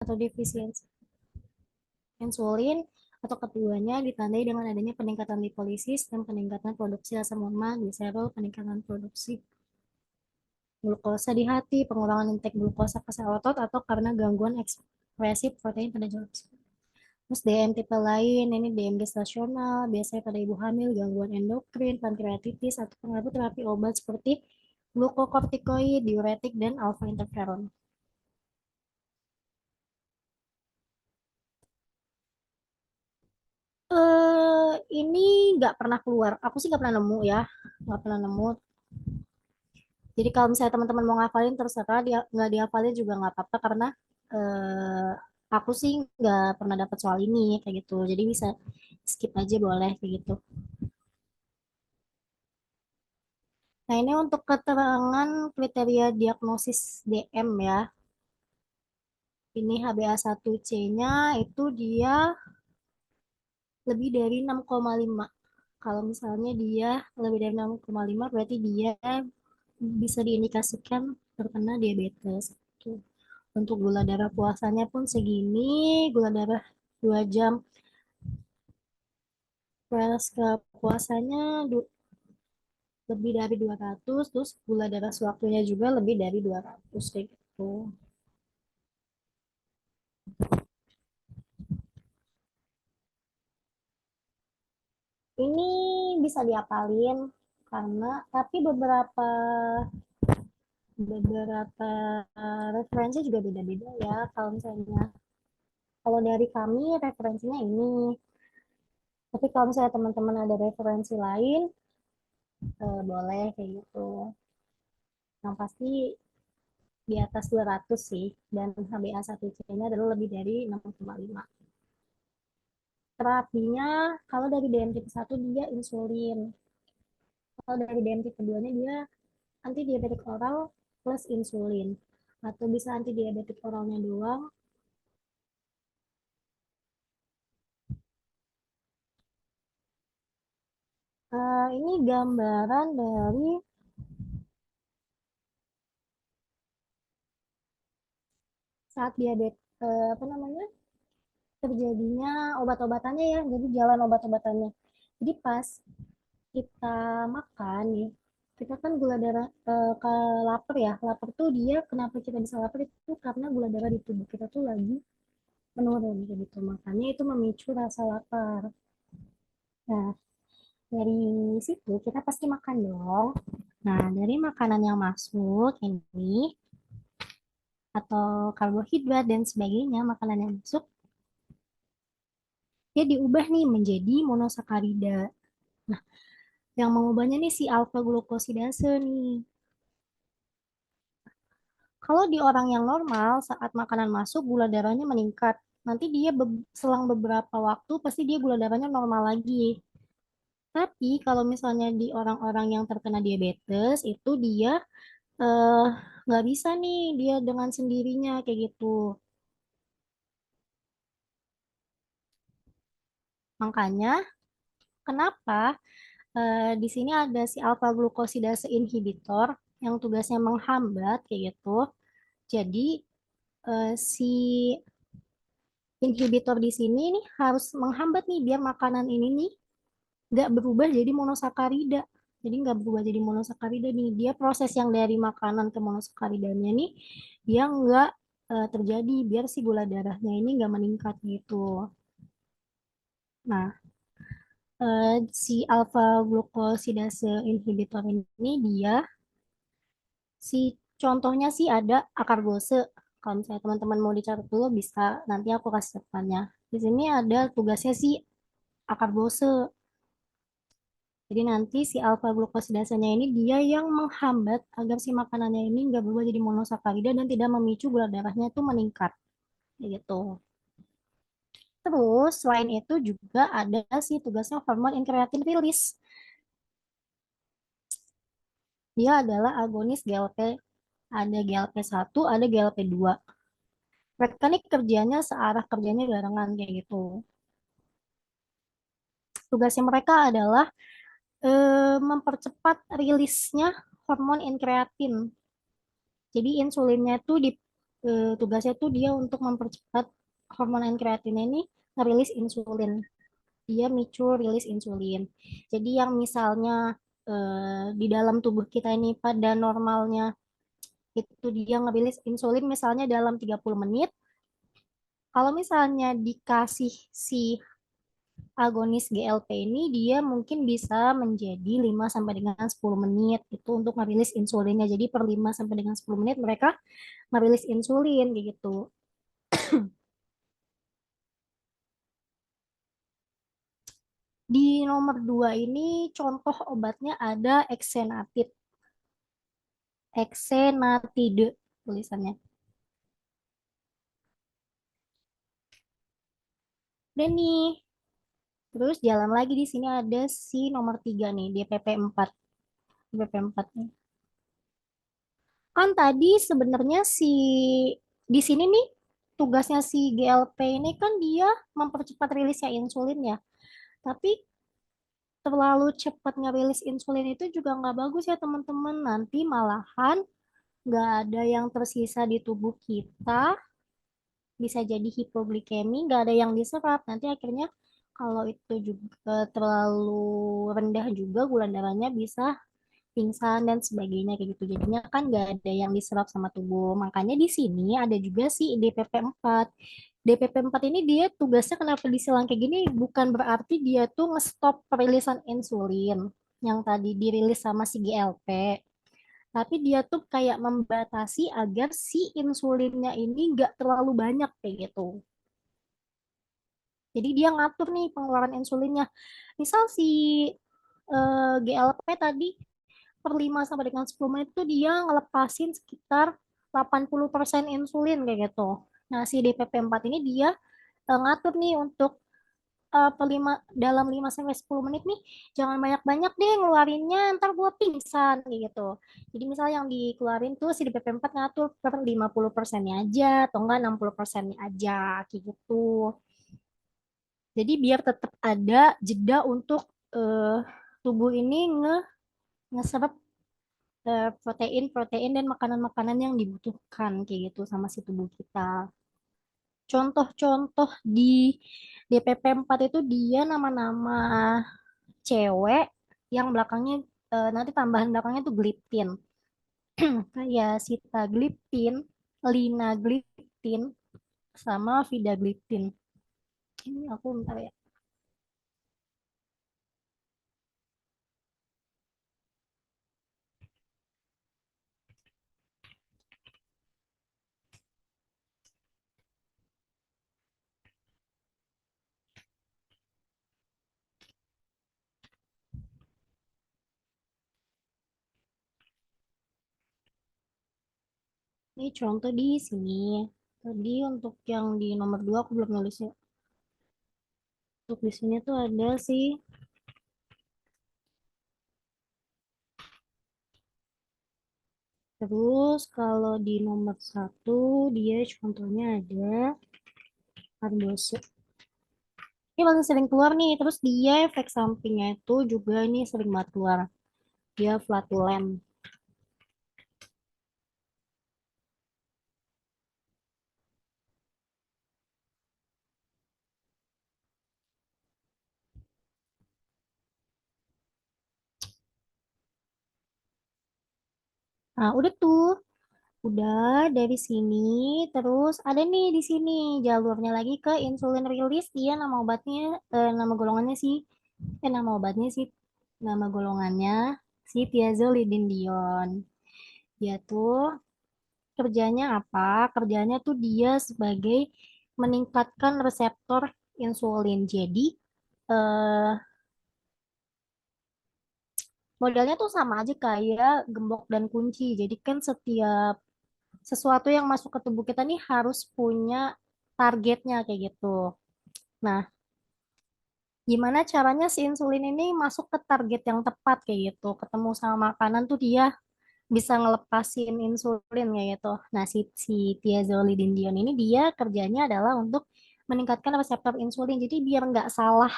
atau defisiensi insulin, atau keduanya ditandai dengan adanya peningkatan lipolisis dan peningkatan produksi asam lemak, glycerol, peningkatan produksi glukosa di hati, pengurangan intake glukosa ke sel otot, atau karena gangguan ekspresi protein pada jalur. Terus DM tipe lain, ini DM gestasional, biasanya pada ibu hamil, gangguan endokrin, pankreatitis, atau pengaruh terapi obat seperti glukokortikoid, diuretik, dan alfa interferon. Ini nggak pernah keluar. Aku sih nggak pernah nemu ya, nggak pernah nemu. Jadi kalau misalnya teman-teman mau ngafalin terserah, dia nggak dihafalin juga nggak apa-apa karena eh, aku sih nggak pernah dapat soal ini kayak gitu. Jadi bisa skip aja boleh kayak gitu. Nah ini untuk keterangan kriteria diagnosis DM ya. Ini HbA1c-nya itu dia lebih dari 6,5. Kalau misalnya dia lebih dari 6,5 berarti dia bisa diindikasikan terkena diabetes. Tuh. Untuk gula darah puasanya pun segini, gula darah 2 jam pasca puasanya lebih dari 200, terus gula darah sewaktunya juga lebih dari 200 kayak gitu. Ini bisa diapalin karena tapi beberapa beberapa referensi juga beda-beda ya. Kalau misalnya kalau dari kami referensinya ini, tapi kalau misalnya teman-teman ada referensi lain, boleh kayak gitu. Yang pasti di atas 200 sih, dan HbA1c-nya adalah lebih dari 6,5. Terapinya, kalau dari DM tipe 1 dia insulin. Kalau dari DM tipe 2-nya dia anti diabetik oral plus insulin. Atau bisa anti diabetik oralnya doang. Ini gambaran dari saat diabetes, apa namanya, terjadinya obat-obatannya ya, jadi jalan obat-obatannya. Jadi pas kita makan nih, kita kan gula darah ke lapar ya, lapar tuh dia kenapa kita bisa lapar itu karena gula darah di tubuh kita tuh lagi menurun gitu, makanya itu memicu rasa lapar. Nah dari situ kita pasti makan dong. Nah dari makanan yang masuk ini atau karbohidrat dan sebagainya, makanan yang masuk dia diubah nih menjadi monosakarida. Nah, yang mengubahnya nih si alfa glukosidase nih. Kalau di orang yang normal, saat makanan masuk, gula darahnya meningkat. Nanti dia selang beberapa waktu, pasti dia gula darahnya normal lagi. Tapi kalau misalnya di orang-orang yang terkena diabetes, itu dia eh, nggak bisa nih, dia dengan sendirinya kayak gitu. Makanya, kenapa di sini ada si alpha glucosidase inhibitor yang tugasnya menghambat kayak gitu. Jadi si inhibitor di sini nih harus menghambat nih biar makanan ini nih nggak berubah jadi monosakarida. Jadi nggak berubah jadi monosakarida nih. Dia proses yang dari makanan ke monosakaridanya nih dia nggak terjadi biar si gula darahnya ini nggak meningkat gitu. Nah, si alpha glucosidase inhibitor ini dia si contohnya sih ada akarbose. Kalau misalnya teman-teman mau dicatat dulu bisa nanti aku kasih catatannya. Di sini ada tugasnya si akarbose. Jadi nanti si alfa glukosidasanya ini dia yang menghambat agar si makanannya ini nggak berubah jadi monosakarida dan tidak memicu gula darahnya itu meningkat. Gitu. Terus selain itu juga ada si tugasnya hormon incretin release. Dia adalah agonis GLP, ada GLP-1, ada GLP-2. Mereka nih kerjanya searah, kerjanya barengan kayak gitu. Tugasnya mereka adalah mempercepat rilisnya hormon incretin. Jadi insulinnya itu tugasnya tuh dia untuk mempercepat hormon kreatinine ini ngerilis insulin. Dia micu rilis insulin. Jadi yang misalnya di dalam tubuh kita ini pada normalnya itu dia ngerilis insulin misalnya dalam 30 menit. Kalau misalnya dikasih si agonis GLP ini dia mungkin bisa menjadi 5 sampai dengan 10 menit itu untuk ngerilis insulinnya. Jadi per 5 sampai dengan 10 menit mereka ngerilis insulin kayak gitu. Di nomor 2 ini contoh obatnya ada Exenatide. Exenatide tulisannya. Dan nih, terus jalan lagi di sini ada si nomor 3 nih, DPP4. DPP4 nih. Kan tadi sebenarnya di sini nih tugasnya si GLP ini kan dia mempercepat rilisnya insulin ya. Tapi terlalu cepat ngerilis insulin itu juga nggak bagus ya teman-teman. Nanti malahan nggak ada yang tersisa di tubuh kita, bisa jadi hipoglikemi, nggak ada yang diserap. Nanti akhirnya kalau itu juga terlalu rendah juga gula darahnya bisa pingsan dan sebagainya kayak gitu. Jadinya kan nggak ada yang diserap sama tubuh. Makanya di sini ada juga sih DPP4. DPP4 ini dia tugasnya kenapa disilang kayak gini bukan berarti dia tuh ngestop perilisan insulin yang tadi dirilis sama si GLP. Tapi dia tuh kayak membatasi agar si insulinnya ini nggak terlalu banyak kayak gitu. Jadi dia ngatur nih pengeluaran insulinnya. Misal si GLP tadi per 5 sampai dengan 10 menit itu dia ngelepasin sekitar 80% insulin kayak gitu. Nah, si DPP4 ini dia ngatur nih untuk per 5 dalam 5 sampai 10 menit nih jangan banyak-banyak deh ngeluarinnya ntar gua pingsan kayak gitu. Jadi misal yang dikeluarin tuh si DPP4 ngatur per 50%-nya aja atau enggak 60%-nya aja kayak gitu. Jadi biar tetap ada jeda untuk eh, tubuh ini ngeserap protein-protein dan makanan-makanan yang dibutuhkan kayak gitu sama si tubuh kita. Contoh-contoh di DPP4 itu dia nama-nama cewek yang belakangnya nanti tambahan belakangnya tuh gliptin. Kayak sitagliptin, linagliptin, sama vidagliptin. Ini aku bentar ya. Ini contoh di sini. Tadi untuk yang di nomor 2 aku belum nulisnya. Untuk di sini tuh ada sih. Terus kalau di nomor 1 dia contohnya ada kardose. Ini paling sering keluar nih. Terus dia efek sampingnya itu juga ini sering banget keluar. Dia flatulen. Nah, udah tuh. Udah dari sini. Terus ada nih di sini jalurnya lagi ke insulin release. Dia nama obatnya, nama golongannya sih. Nama obatnya sih. Nama golongannya si thiazolidinedion. Dia tuh kerjanya apa? Kerjanya tuh dia sebagai meningkatkan reseptor insulin. Jadi eh, modelnya tuh sama aja kayak gembok dan kunci. Jadi kan setiap sesuatu yang masuk ke tubuh kita nih harus punya targetnya kayak gitu. Nah, gimana caranya si insulin ini masuk ke target yang tepat kayak gitu. Ketemu sama makanan tuh dia bisa ngelepasin insulin kayak gitu. Nah, si thiazolidinedion ini dia kerjanya adalah untuk meningkatkan reseptor insulin. Jadi biar nggak salah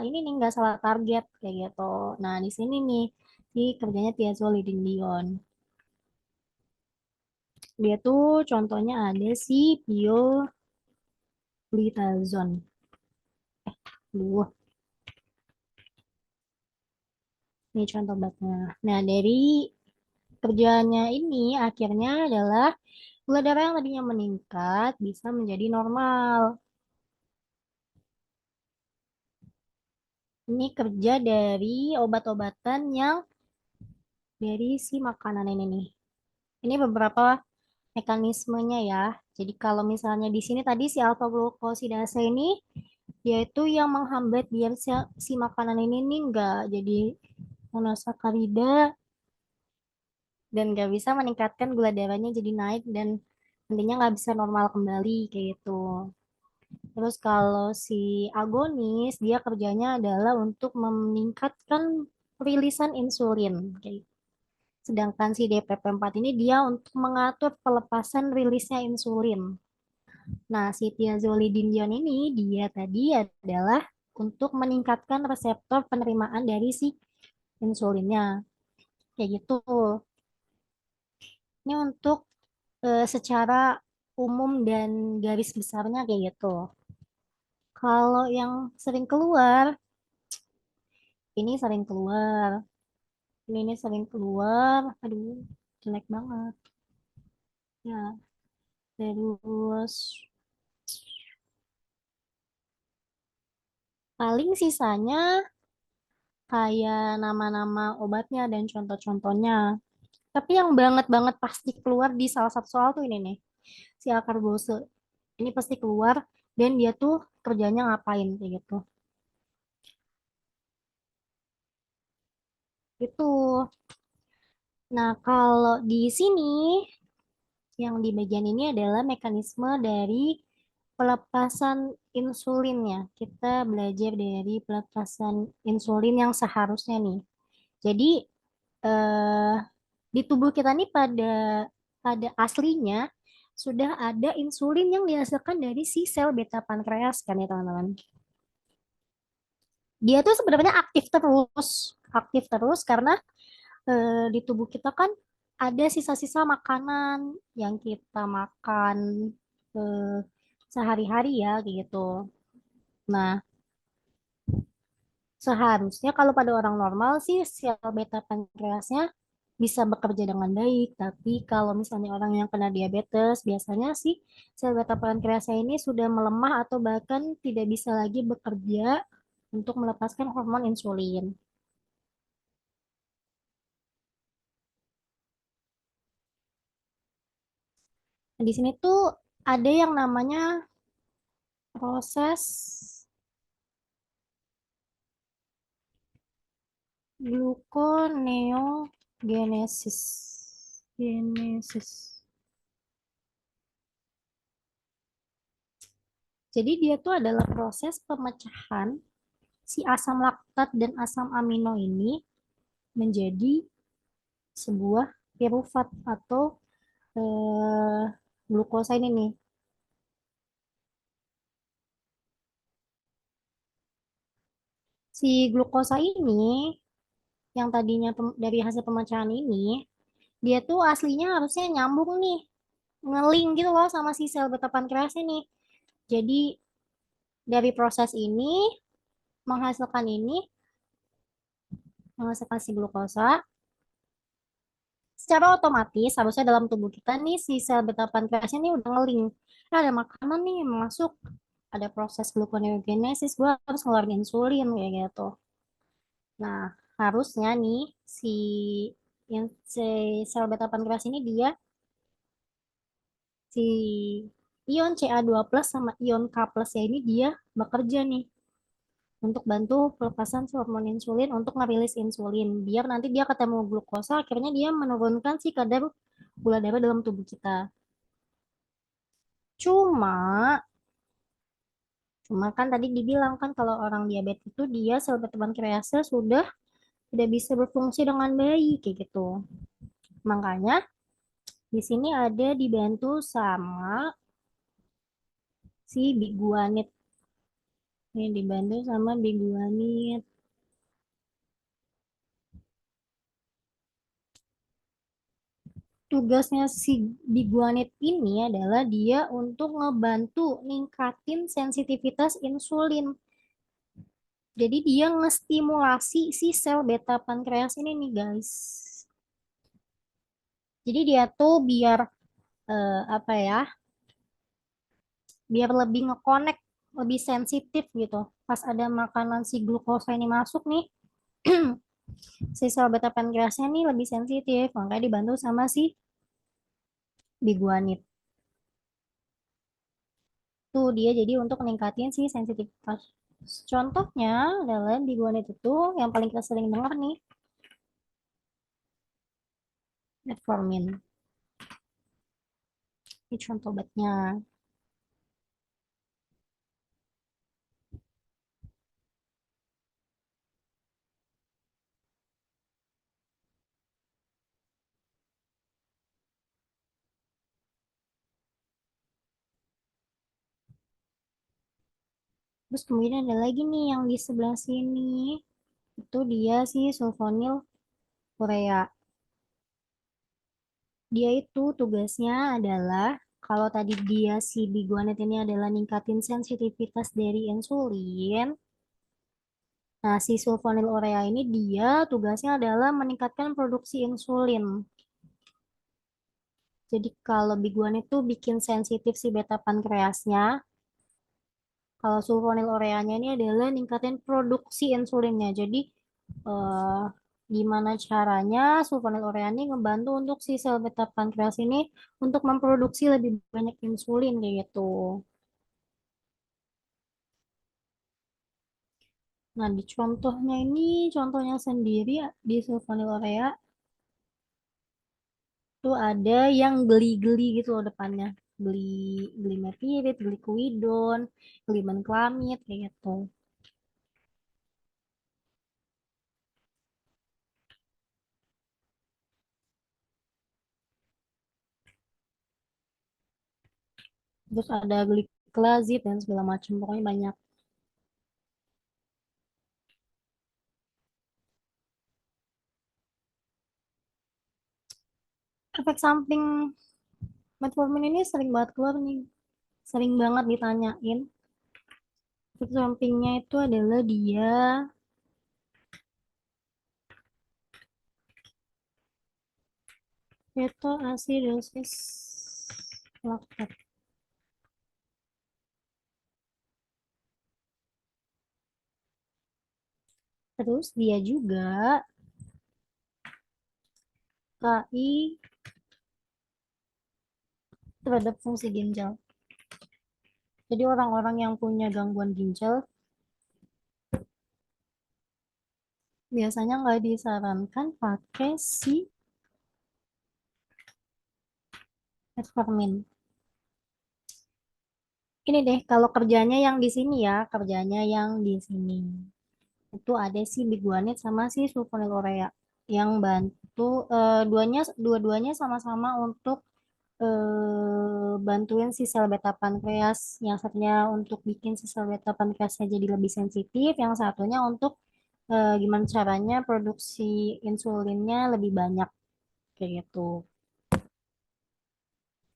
ini nih nggak salah target kayak gitu. Nah, di sini nih si kerjanya thiazolidinedion. Dia tuh contohnya ada si pioglitazone. Duh, ini contoh obatnya. Nah, dari kerjanya ini akhirnya adalah gula darah yang tadinya meningkat bisa menjadi normal. Ini kerja dari obat-obatan yang dari si makanan ini nih. Ini beberapa mekanismenya ya. Jadi kalau misalnya di sini tadi si alfa glukosidase ini yaitu yang menghambat biar si makanan ini nih nggak jadi monosakarida dan nggak bisa meningkatkan gula darahnya jadi naik dan nantinya nggak bisa normal kembali kayak gitu. Terus kalau si agonis dia kerjanya adalah untuk meningkatkan rilisan insulin. Kayak gitu. Sedangkan si DPP-4 ini dia untuk mengatur pelepasan rilisnya insulin. Nah, si thiazolidinedion ini dia tadi adalah untuk meningkatkan reseptor penerimaan dari si insulinnya. Kayak gitu. Ini untuk secara umum dan garis besarnya kayak gitu. Kalau yang sering keluar, ini sering keluar, ini sering keluar, aduh, jelek banget. Ya, terus paling sisanya kayak nama-nama obatnya dan contoh-contohnya. Tapi yang banget-banget pasti keluar di salah satu soal tuh ini nih, si akarbose. Ini pasti keluar dan dia tuh kerjanya ngapain kayak gitu. Itu. Nah, kalau di sini yang di bagian ini adalah mekanisme dari pelepasan insulinnya. Kita belajar dari pelepasan insulin yang seharusnya nih. Jadi eh, di tubuh kita nih pada aslinya sudah ada insulin yang dihasilkan dari si sel beta pankreas kan ya teman-teman. Dia tuh sebenarnya aktif terus karena di tubuh kita kan ada sisa-sisa makanan yang kita makan eh, sehari-hari ya kayak gitu. Nah, seharusnya kalau pada orang normal sih sel beta pankreasnya bisa bekerja dengan baik, tapi kalau misalnya orang yang kena diabetes, biasanya sih sel beta pankreasnya ini sudah melemah atau bahkan tidak bisa lagi bekerja untuk melepaskan hormon insulin. Nah, di sini tuh ada yang namanya proses gluconeogenesis. Genesis. Jadi dia tuh adalah proses pemecahan si asam laktat dan asam amino ini menjadi sebuah piruvat atau eh, glukosa ini nih. Si glukosa ini yang tadinya dari hasil pemecahan ini, dia tuh aslinya harusnya nyambung nih, ngeling gitu loh sama si sel beta pankreas ini. Jadi dari proses ini menghasilkan ini, menghasilkan si glukosa, secara otomatis harusnya dalam tubuh kita nih si sel beta pankreas ini udah ngeling. Nah, ada makanan nih yang masuk, ada proses gluconeogenesis, gue harus ngeluarin insulin kayak gitu. Nah, harusnya nih si yang si sel beta pankreas ini dia si ion Ca2+ sama ion K+ ya ini dia bekerja nih untuk bantu pelepasan si hormon insulin untuk ngerilis insulin biar nanti dia ketemu glukosa akhirnya dia menurunkan si kadar gula darah dalam tubuh kita. Cuma cuma kan tadi dibilang kan kalau orang diabetes itu dia sel beta pankreasnya sudah tidak bisa berfungsi dengan baik kayak gitu. Makanya di sini ada dibantu sama si biguanit. Ini dibantu sama biguanit. Tugasnya si biguanit ini adalah dia untuk ngebantu ningkatin sensitivitas insulin. Jadi dia ngestimulasi si sel beta pankreas ini nih guys. Jadi dia tuh biar apa ya? Biar lebih ngekonek, lebih sensitif gitu. Pas ada makanan si glukosa ini masuk nih, si sel beta pankreasnya nih lebih sensitif, makanya dibantu sama si biguanit. Tuh dia jadi untuk meningkatin si sensitivitas. Contohnya adalah biguanit itu yang paling kita sering dengar nih, metformin. Ini contoh obatnya. Terus kemudian ada lagi nih yang di sebelah sini. Itu dia si sulfonil urea. Dia itu tugasnya adalah kalau tadi dia si biguanit ini adalah ningkatin sensitivitas dari insulin. Nah, si sulfonil urea ini dia tugasnya adalah meningkatkan produksi insulin. Jadi kalau biguanit itu bikin sensitif si beta pankreasnya. Kalau sulfonil ureanya ini adalah ningkatin produksi insulinnya. Jadi eh, gimana caranya sulfonil urea ini ngebantu untuk si sel beta pankreas ini untuk memproduksi lebih banyak insulin kayak gitu. Nah, di contohnya ini, contohnya sendiri di sulfonil urea tuh ada yang geli-geli gitu loh depannya. Geli, glimepirid, glikuidon, glimenclamid kayak gitu. Terus ada gliklazid dan segala macam, pokoknya banyak. Efek samping metformin ini sering banget keluar nih, sering banget ditanyain. Efek sampingnya itu adalah dia ketoasidosis laktat. Terus dia juga KI terhadap fungsi ginjal. Jadi orang-orang yang punya gangguan ginjal biasanya nggak disarankan pakai si metformin. Ini deh, kalau kerjanya yang di sini ya, kerjanya yang di sini. Itu ada si biguanit sama si sulfonil urea yang bantu duanya dua-duanya sama-sama untuk bantuin si sel beta pankreas. Yang satunya untuk bikin si sel beta pankreasnya jadi lebih sensitif, yang satunya untuk gimana caranya produksi insulinnya lebih banyak kayak gitu.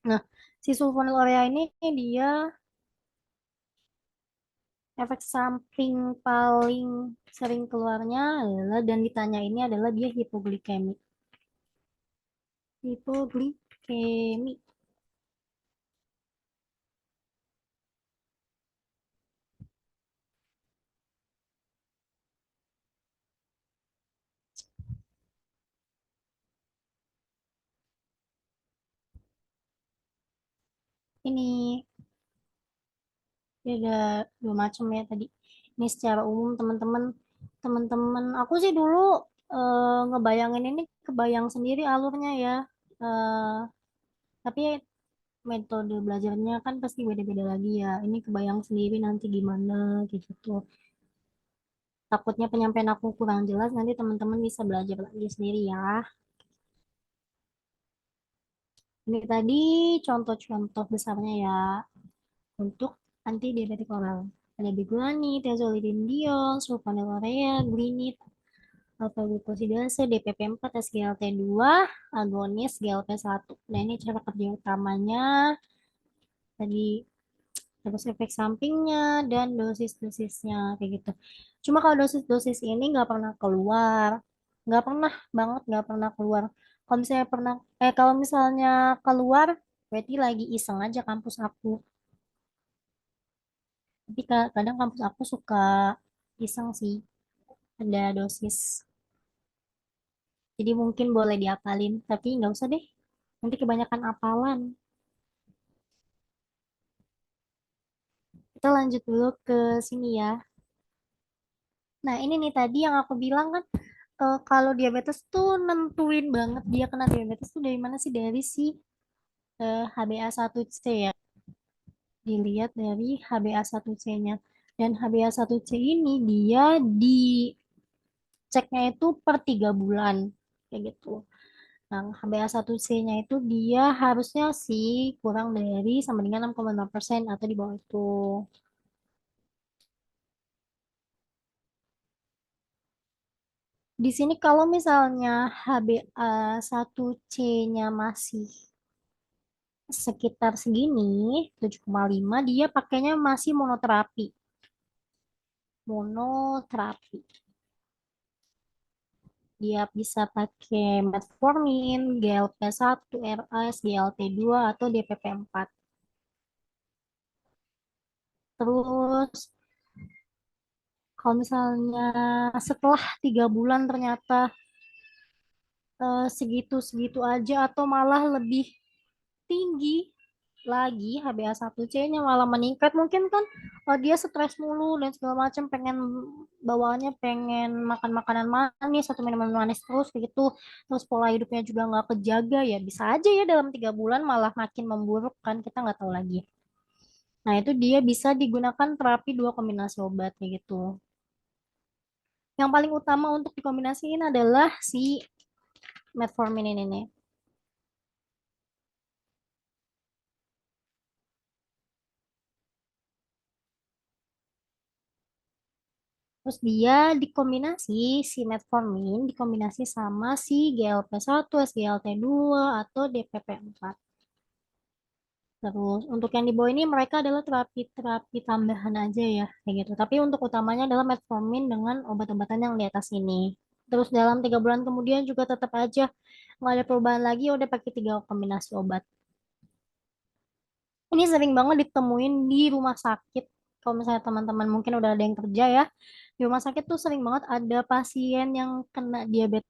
Nah, si sulfonil urea ini dia efek samping paling sering keluarnya adalah dan ditanya ini adalah dia hipoglikemi. Hipoglikemi. Ini dia ada dua macam ya tadi. Ini secara umum teman-teman aku sih dulu ngebayangin ini kebayang sendiri alurnya ya. Eh, tapi metode belajarnya kan pasti beda-beda lagi ya. Ini kebayang sendiri nanti gimana gitu. Takutnya penyampaian aku kurang jelas, nanti teman-teman bisa belajar lagi sendiri ya. Ini tadi contoh-contoh besarnya ya untuk anti diabetik oral. Ada biguanid, tazolidinediol, sulfonylurea, glinit. alfa glukosidase, DPP-4, SGLT2, agonis GLP-1. Nah, ini cara kerja utamanya tadi, terus efek sampingnya dan dosis-dosisnya kayak gitu. Cuma kalau dosis-dosis ini nggak pernah keluar, nggak pernah banget, nggak pernah keluar. Kalau misalnya keluar, berarti lagi iseng aja kampus aku. Tapi kadang kampus aku suka iseng sih, ada dosis. Jadi mungkin boleh diapalin, tapi nggak usah deh. Nanti kebanyakan apalan. Kita lanjut dulu ke sini ya. Nah, ini nih tadi yang aku bilang kan, kalau diabetes tuh nentuin banget dia kena diabetes tuh dari mana sih? Dari si HbA1c ya. Dilihat dari HbA1c-nya. Dan HbA1c ini dia diceknya itu per 3 bulan. Kayak gitu. Nah, HbA1c-nya itu dia harusnya sih kurang dari sama dengan 6,5% atau di bawah itu. Di sini kalau misalnya HbA1c-nya masih sekitar segini, 7,5, dia pakainya masih monoterapi. Monoterapi. Dia bisa pakai metformin, GLP-1, RAS, GLT2, atau DPP-4. Terus, kalau misalnya setelah 3 bulan ternyata segitu-segitu aja atau malah lebih tinggi lagi HbA1c-nya malah meningkat mungkin kan, dia stres mulu dan segala macam, pengen bawaannya pengen makan makanan manis atau minuman manis terus begitu, terus pola hidupnya juga nggak kejaga, ya bisa aja ya dalam 3 bulan malah makin memburuk kan, kita nggak tahu lagi. Nah, itu dia bisa digunakan terapi dua kombinasi obat kayak gitu. Yang paling utama untuk dikombinasiin adalah si metformin ini nih. Terus dia dikombinasi, si metformin dikombinasi sama si GLP-1, SGLT2, atau DPP-4. Terus untuk yang di bawah ini mereka adalah terapi-terapi tambahan aja ya, kayak gitu. Tapi untuk utamanya adalah metformin dengan obat-obatan yang di atas ini. Terus dalam 3 bulan kemudian juga tetap aja nggak ada perubahan lagi, ya udah pakai 3 kombinasi obat. Ini sering banget ditemuin di rumah sakit. Kalau misalnya teman-teman mungkin udah ada yang kerja ya, di rumah sakit tuh sering banget ada pasien yang kena diabetes.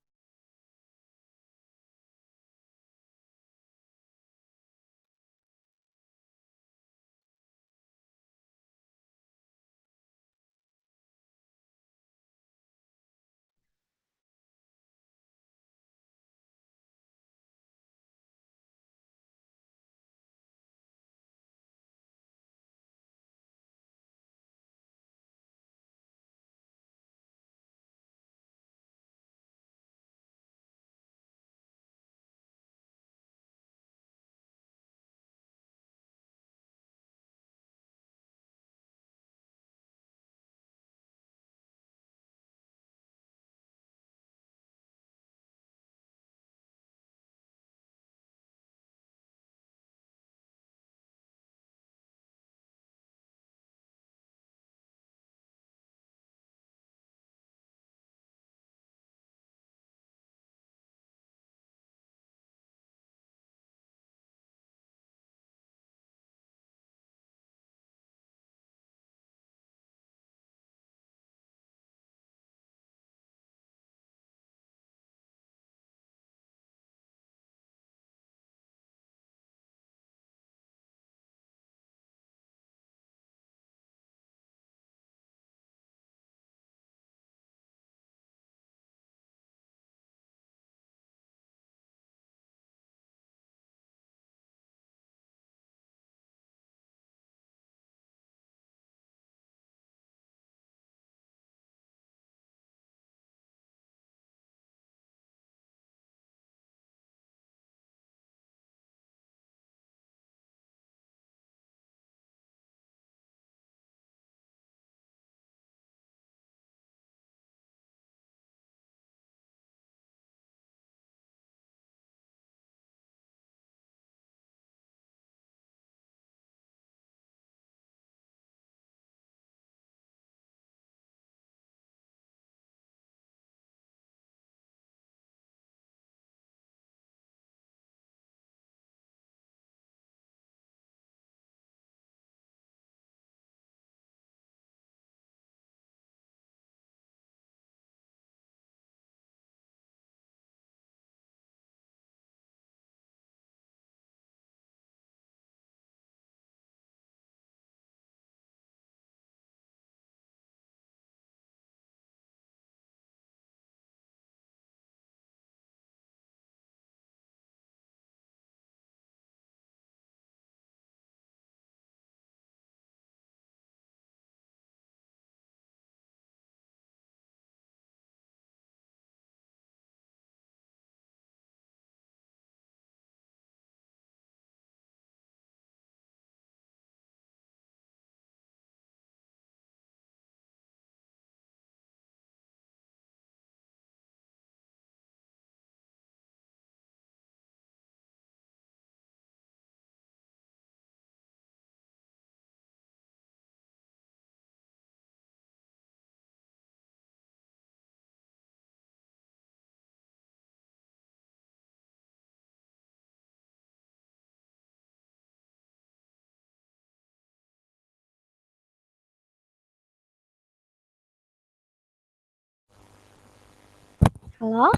Halo?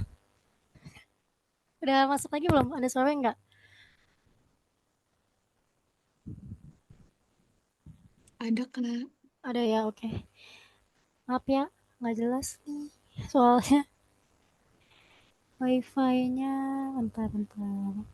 Udah masuk lagi belum? Ada suara nggak? Ada kena. Ada ya, oke. Maaf ya, nggak jelas nih. Soalnya wifi-nya bentar-bentar.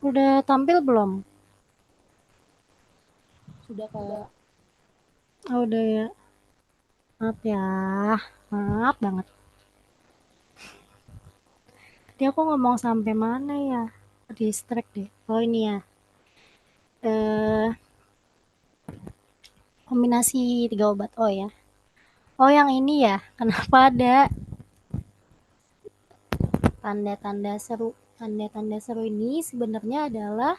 Udah tampil belum? Sudah Kak. Oh, udah ya. Maaf ya. Maaf banget. Tadi aku ngomong sampai mana ya? Distract deh. Oh, ini ya. Eh, kombinasi tiga obat. Oh ya. Oh, yang ini ya. Kenapa ada tanda-tanda seru? Tanda-tanda seru ini sebenarnya adalah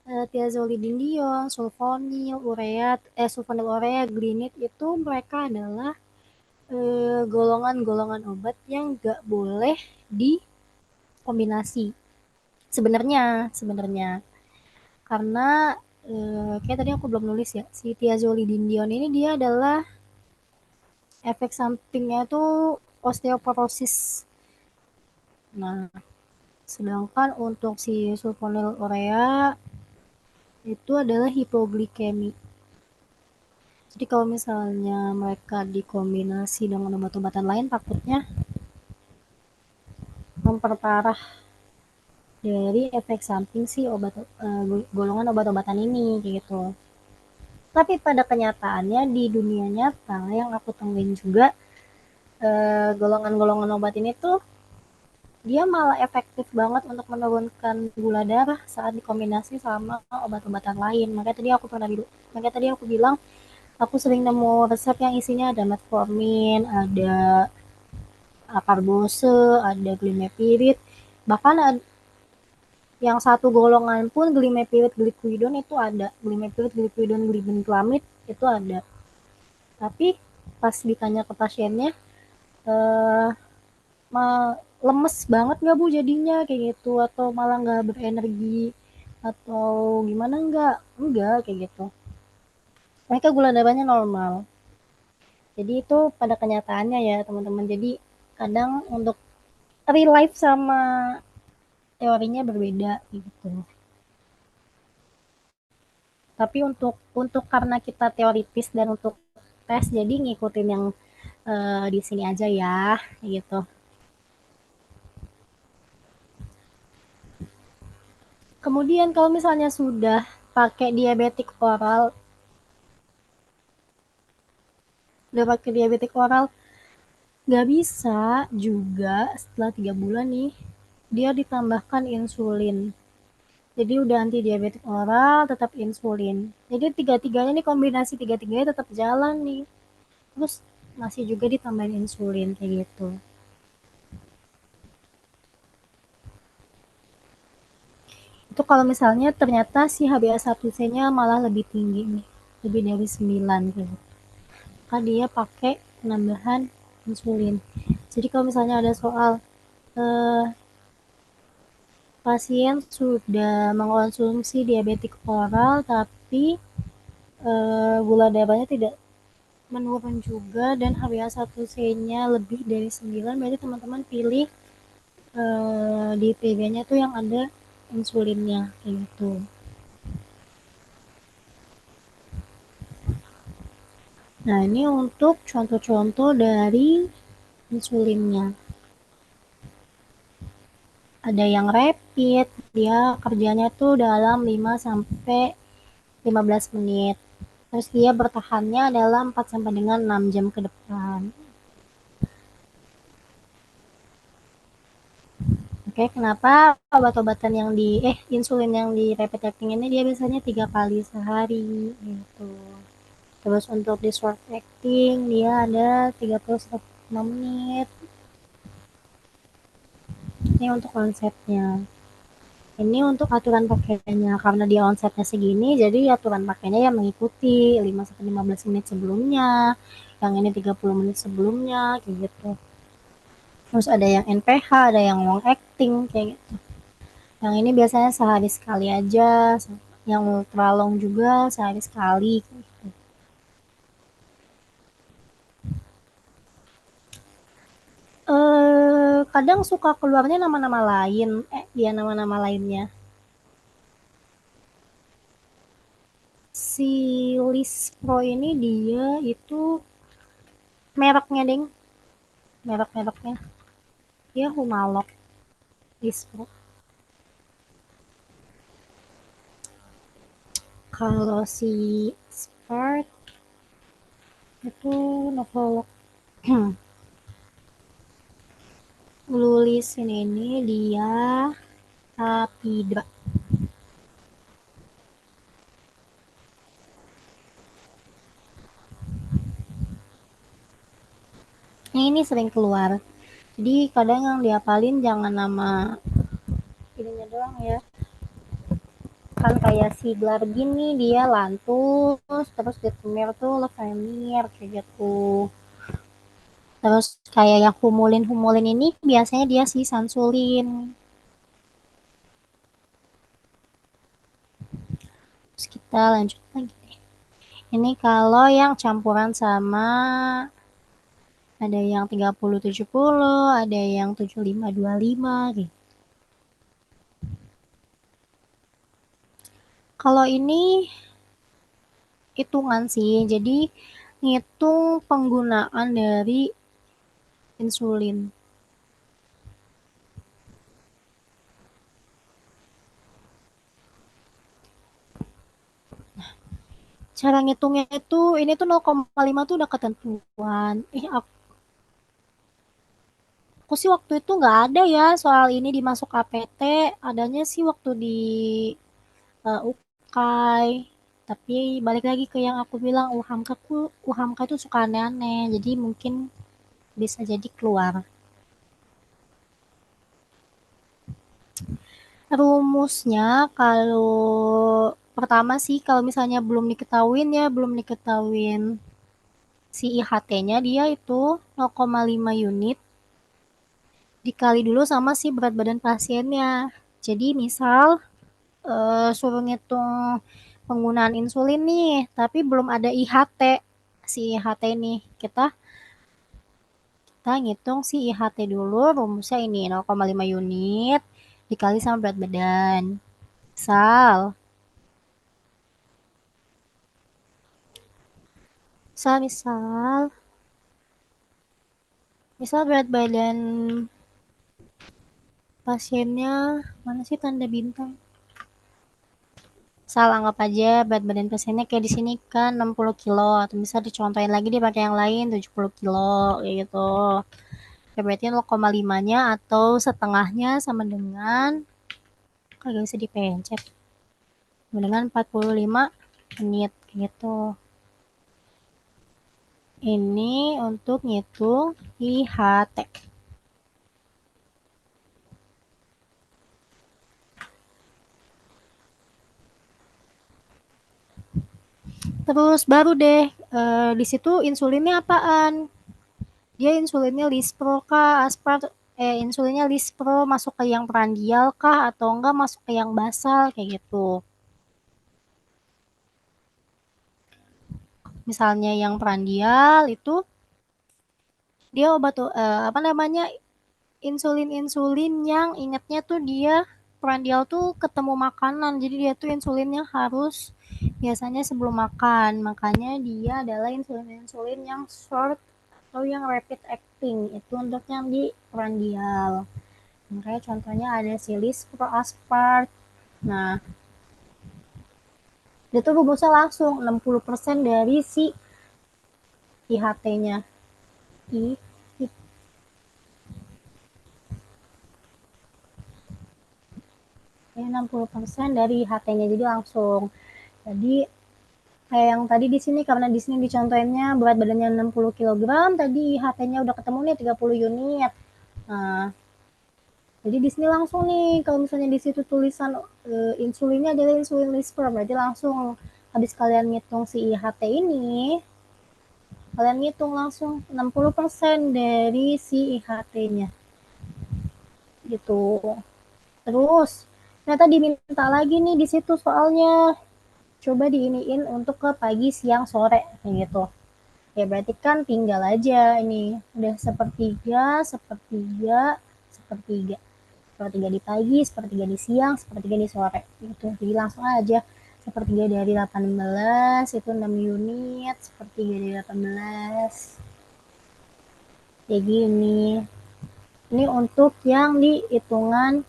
thiazolidinedion, sulfonil, urea, sulfonil urea, glinit itu mereka adalah golongan-golongan obat yang gak boleh dikombinasi. Sebenarnya karena kayak tadi aku belum nulis ya, si thiazolidinedion ini dia adalah efek sampingnya itu osteoporosis. Nah, sedangkan untuk si sulfonil urea itu adalah hipoglikemi. Jadi kalau misalnya mereka dikombinasi dengan obat-obatan lain, takutnya memperparah dari efek samping si obat golongan obat-obatan ini gitu. Tapi pada kenyataannya di dunia nyata yang aku temuin juga golongan-golongan obat ini tuh dia malah efektif banget untuk menurunkan gula darah saat dikombinasi sama obat-obatan lain. Makanya tadi aku bilang aku sering nemu resep yang isinya ada metformin, ada karbose, ada glimepirid, bahkan yang satu golongan pun glimepirid glipidon itu ada, glimepirid glipidon glibenclamid itu ada. Tapi pas ditanya ke pasiennya eh lemes banget nggak bu jadinya kayak gitu atau malah nggak berenergi atau gimana nggak kayak gitu, mereka gula darahnya normal. Jadi itu pada kenyataannya ya teman-teman, jadi kadang untuk real life sama teorinya berbeda gitu. Tapi untuk karena kita teoritis dan untuk tes jadi ngikutin yang di sini aja ya gitu. Kemudian kalau misalnya sudah pakai diabetik oral, udah pakai diabetik oral Nggak bisa juga setelah 3 bulan nih, dia ditambahkan insulin. Jadi udah anti diabetik oral, tetap insulin. Jadi tiga-tiganya nih kombinasi tiga-tiganya tetap jalan nih. Terus masih juga ditambahin insulin kayak gitu. Itu kalau misalnya ternyata si HbA1c-nya malah lebih tinggi nih, lebih dari 9 gitu. Maka dia pakai penambahan insulin. Jadi kalau misalnya ada soal eh, pasien sudah mengkonsumsi diabetik oral tapi gula darahnya tidak menurun juga dan HbA1c-nya lebih dari 9, berarti teman-teman pilih di PB-nya tuh yang ada insulinnya kayak gitu. Nah, ini untuk contoh-contoh dari insulinnya. Ada yang rapid, dia kerjanya tuh dalam 5 sampai 15 menit. Terus dia bertahannya dalam 4 sampai dengan 6 jam ke depan. Oke, kenapa obat-obatan yang di insulin yang di rapid acting ini dia biasanya 3 kali sehari gitu. Terus untuk di short acting dia ada 30 sampai 5 menit. Ini untuk konsepnya. Ini untuk aturan pakainya. Karena dia onsetnya segini, jadi aturan pakainya ya mengikuti 5 sampai 15 menit sebelumnya. Yang ini 30 menit sebelumnya kayak gitu. Terus ada yang NPH, ada yang long acting kayak gitu. Yang ini biasanya sehari sekali aja, yang ultra long juga sehari sekali. Kadang suka keluarnya nama-nama lain, dia nama-nama lainnya. Si Lispro ini dia itu mereknya deng, merek-mereknya. Dia Humalog, Lispro. Kalau si Spark itu Novolog. Lulis ini dia Rapidra. Ini sering keluar. Jadi kadang yang dihafalin jangan nama ininya doang ya. Kan kayak si Glargin nih dia Lantus, terus Detemir tuh Levemir kayak gitu. Terus kayak yang humulin-humulin ini biasanya dia si Sansulin. Terus kita lanjut lagi. Ini kalau yang campuran sama ada yang 30-70, ada yang 75-25 gitu. Kalau ini hitungan sih, jadi ngitung penggunaan dari insulin. Cara ngitungnya itu ini tuh 0,5 tuh udah ketentuan. Aku sih waktu itu nggak ada ya soal ini dimasuk APT, adanya sih waktu di UKAI. Tapi balik lagi ke yang aku bilang UHAMKA tuh suka aneh-aneh, jadi mungkin bisa jadi keluar. Rumusnya kalau pertama sih kalau misalnya belum diketahuin si IHT-nya dia itu 0,5 unit dikali dulu sama si berat badan pasiennya. Jadi misal suruh ngitung penggunaan insulin nih, tapi belum ada IHT. Si IHT nih, kita ngitung si IHT dulu, rumusnya ini 0,5 unit dikali sama berat badan. Misal, misal, misal, misal berat badan pasiennya, mana sih tanda bintang? Misal anggap aja berat badan pasiennya kayak di sini kan 60 kilo, atau bisa dicontohin lagi dia pakai yang lain 70 kilo kayak gitu. Ya berarti 0,5-nya atau setengahnya sama dengan, kagak bisa dipencet, sama dengan 45 menit gitu. Ini untuk ngitung IHT. Terus baru deh di situ insulinnya apaan? Dia insulinnya Lispro kah, Aspart, insulinnya Lispro masuk ke yang prandial kah atau enggak masuk ke yang basal kayak gitu. Misalnya yang prandial itu dia obat apa namanya, insulin-insulin yang ingatnya tuh dia prandial tuh ketemu makanan. Jadi dia tuh insulinnya harus biasanya sebelum makan. Makanya dia adalah insulin-insulin yang short atau yang rapid acting. Itu untuk yang di prandial. Makanya contohnya ada silis proaspart. Nah, dia tuh rumusnya langsung 60% dari si IHT-nya. I, I, 60% dari IHT-nya. Jadi langsung. Jadi kayak yang tadi di sini, karena di sini dicontohinnya berat badannya 60 kilogram, tadi IHT-nya udah ketemu nih 30 unit. Nah, jadi di sini langsung nih kalau misalnya di situ tulisan insulinnya adalah insulin Lispro, berarti langsung habis kalian ngitung si IHT ini, kalian ngitung langsung 60% dari si IHT-nya gitu. Terus ternyata diminta lagi nih di situ soalnya, coba diiniin untuk ke pagi, siang, sore kayak gitu. Ya berarti kan tinggal aja ini udah sepertiga, sepertiga, sepertiga. Sepertiga di pagi, sepertiga di siang, sepertiga di sore gitu. Jadi langsung aja sepertiga dari 18 itu 6 unit, sepertiga dari 18 kayak gini. Ini untuk yang di hitungan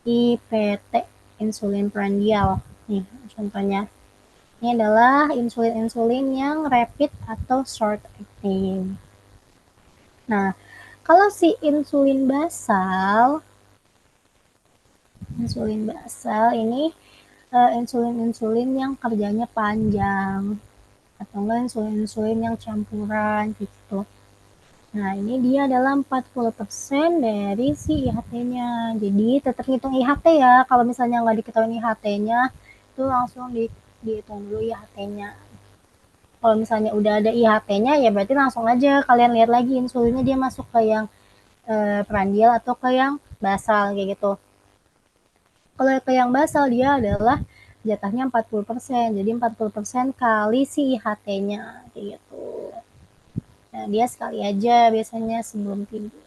IPT, insulin prandial. Nih contohnya. Ini adalah insulin-insulin yang rapid atau short acting. Nah, kalau si insulin basal ini insulin-insulin yang kerjanya panjang atau enggak insulin-insulin yang campuran gitu. Nah, ini dia adalah 40% dari si IHT-nya. Jadi tetap hitung IHT ya. Kalau misalnya nggak diketahui IHT-nya, itu langsung dihitung dulu IHT-nya. Kalau misalnya udah ada IHT-nya, ya berarti langsung aja kalian lihat lagi insulinnya dia masuk ke yang prandial atau ke yang basal kayak gitu. Kalau ke yang basal dia adalah jatahnya 40%. Jadi 40% kali si IHT-nya kayak gitu. Nah, dia sekali aja biasanya sebelum tidur.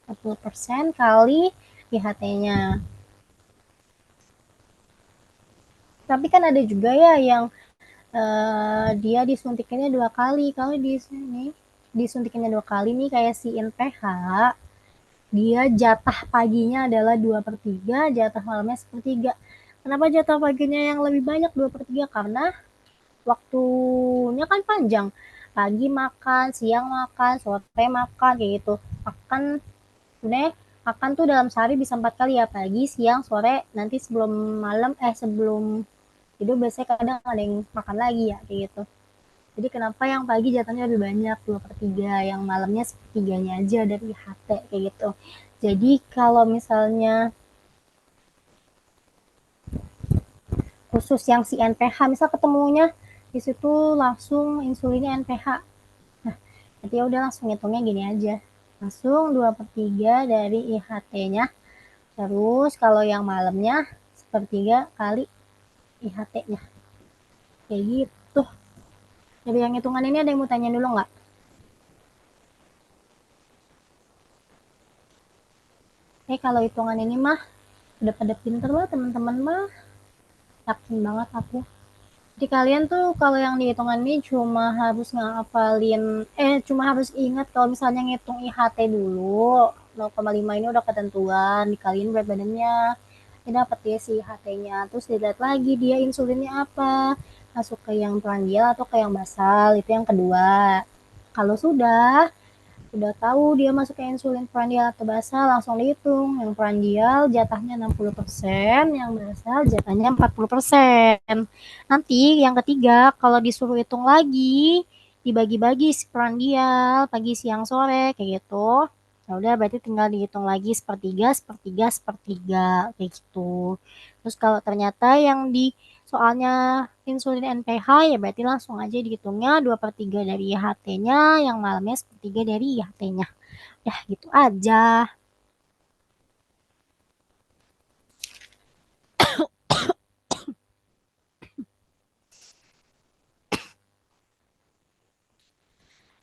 40% kali IHT-nya. Tapi kan ada juga ya yang dia disuntikannya 2 kali. Kalau di sini disuntikannya 2 kali nih kayak si NPH, dia jatah paginya adalah 2/3, jatah malamnya 1/3. Kenapa jatah paginya yang lebih banyak 2/3? Karena waktunya kan panjang. Pagi makan, siang makan, sore makan kayak gitu. Makan sebenarnya makan tuh dalam sehari bisa 4 kali ya, pagi, siang, sore, nanti sebelum malam sebelum tidur biasanya kadang ada yang makan lagi ya kayak gitu. Jadi kenapa yang pagi jatahnya lebih banyak 2/3, yang malamnya sepertiganya aja dari HT kayak gitu. Jadi kalau misalnya khusus yang si NPH, misal ketemunya di situ langsung insulinnya NPH. Nah, nanti ya udah langsung hitungnya gini aja. Langsung 2/3 dari IHT-nya. Terus kalau yang malamnya sepertiga kali IHT-nya. Kayak gitu. Dari yang hitungan ini ada yang mau tanya dulu nggak? Kalau hitungan ini mah udah pada pinter lah teman-teman mah. Yakin banget aku. Jadi kalian tuh kalau yang di hitungan ini cuma harus ngapalin, cuma harus ingat kalau misalnya ngitung IHT dulu, 0,5 ini udah ketentuan, dikaliin berat badannya. dia dapat dia si HT-nya, terus dilihat lagi dia insulinnya apa, masuk ke yang prandial atau ke yang basal, itu yang kedua. Kalau udah tahu dia masuk ke insulin prandial atau basal, langsung dihitung. Yang prandial jatahnya 60%, yang basal jatahnya 40%. Nanti yang ketiga, kalau disuruh hitung lagi, dibagi-bagi si prandial, pagi, siang, sore, kayak gitu. Ya udah berarti tinggal dihitung lagi sepertiga, sepertiga, sepertiga, kayak gitu. Terus kalau ternyata yang di soalnya insulin NPH ya berarti langsung aja dihitungnya 2/3 dari IHT-nya, yang malamnya sepertiga dari IHT-nya. Ya gitu aja.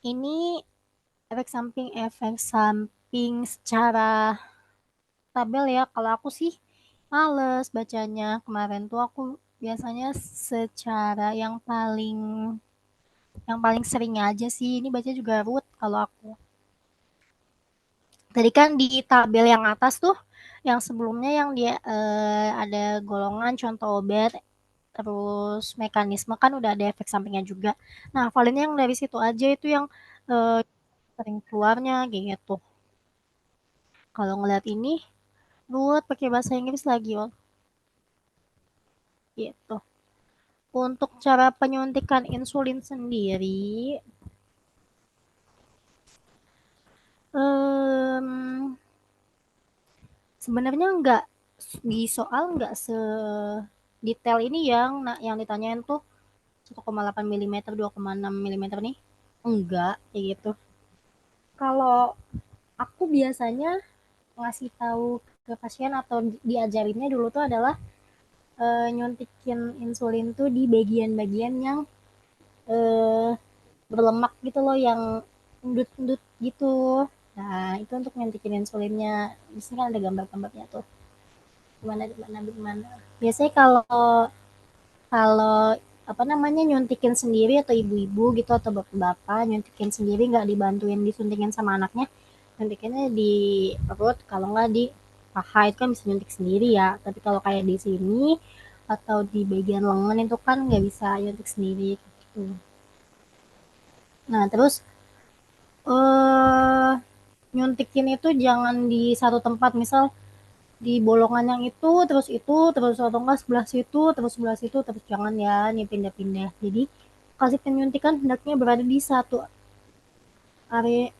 Ini efek samping secara tabel ya. Kalau aku sih males bacanya. Kemarin tuh aku biasanya secara yang paling sering aja sih. Ini baca juga root kalau aku. Tadi kan di tabel yang atas tuh, yang sebelumnya yang dia ada golongan contoh obat, terus mekanisme kan udah ada efek sampingnya juga. Nah, hafalinnya yang dari situ aja itu yang eh, sering keluarnya kayak gitu. Kalau ngeliat ini, buat pakai bahasa Inggris lagi, oh, gitu. Untuk cara penyuntikan insulin sendiri, em, sebenarnya nggak di soal nggak sedetail ini yang ditanyain tuh 1,8 mm, 2,6 mm nih. Enggak, kayak gitu. Kalau aku biasanya ngasih tahu ke pasien atau diajarinnya dulu tuh adalah nyuntikin insulin tuh di bagian-bagian yang eh, berlemak gitu loh, yang endut-endut gitu. Nah, itu untuk nyuntikin insulinnya. Di sini kan ada gambar-gambarnya tuh. Gimana, gimana, gimana. Biasanya kalau kalau apa namanya nyuntikin sendiri atau ibu-ibu gitu atau bapak-bapak nyuntikin sendiri nggak dibantuin disuntikin sama anaknya, nyuntikinnya di perut, kalau nggak di paha, itu kan bisa nyuntik sendiri ya. Tapi kalau kayak di sini atau di bagian lengan itu kan nggak bisa nyuntik sendiri gitu. Nah terus eh nyuntikin itu jangan di satu tempat, misal di bolongan yang itu terus atau enggak sebelah situ terus sebelah situ terus, jangan ya nih pindah-pindah. Jadi kasih penyuntikan hendaknya berada di satu area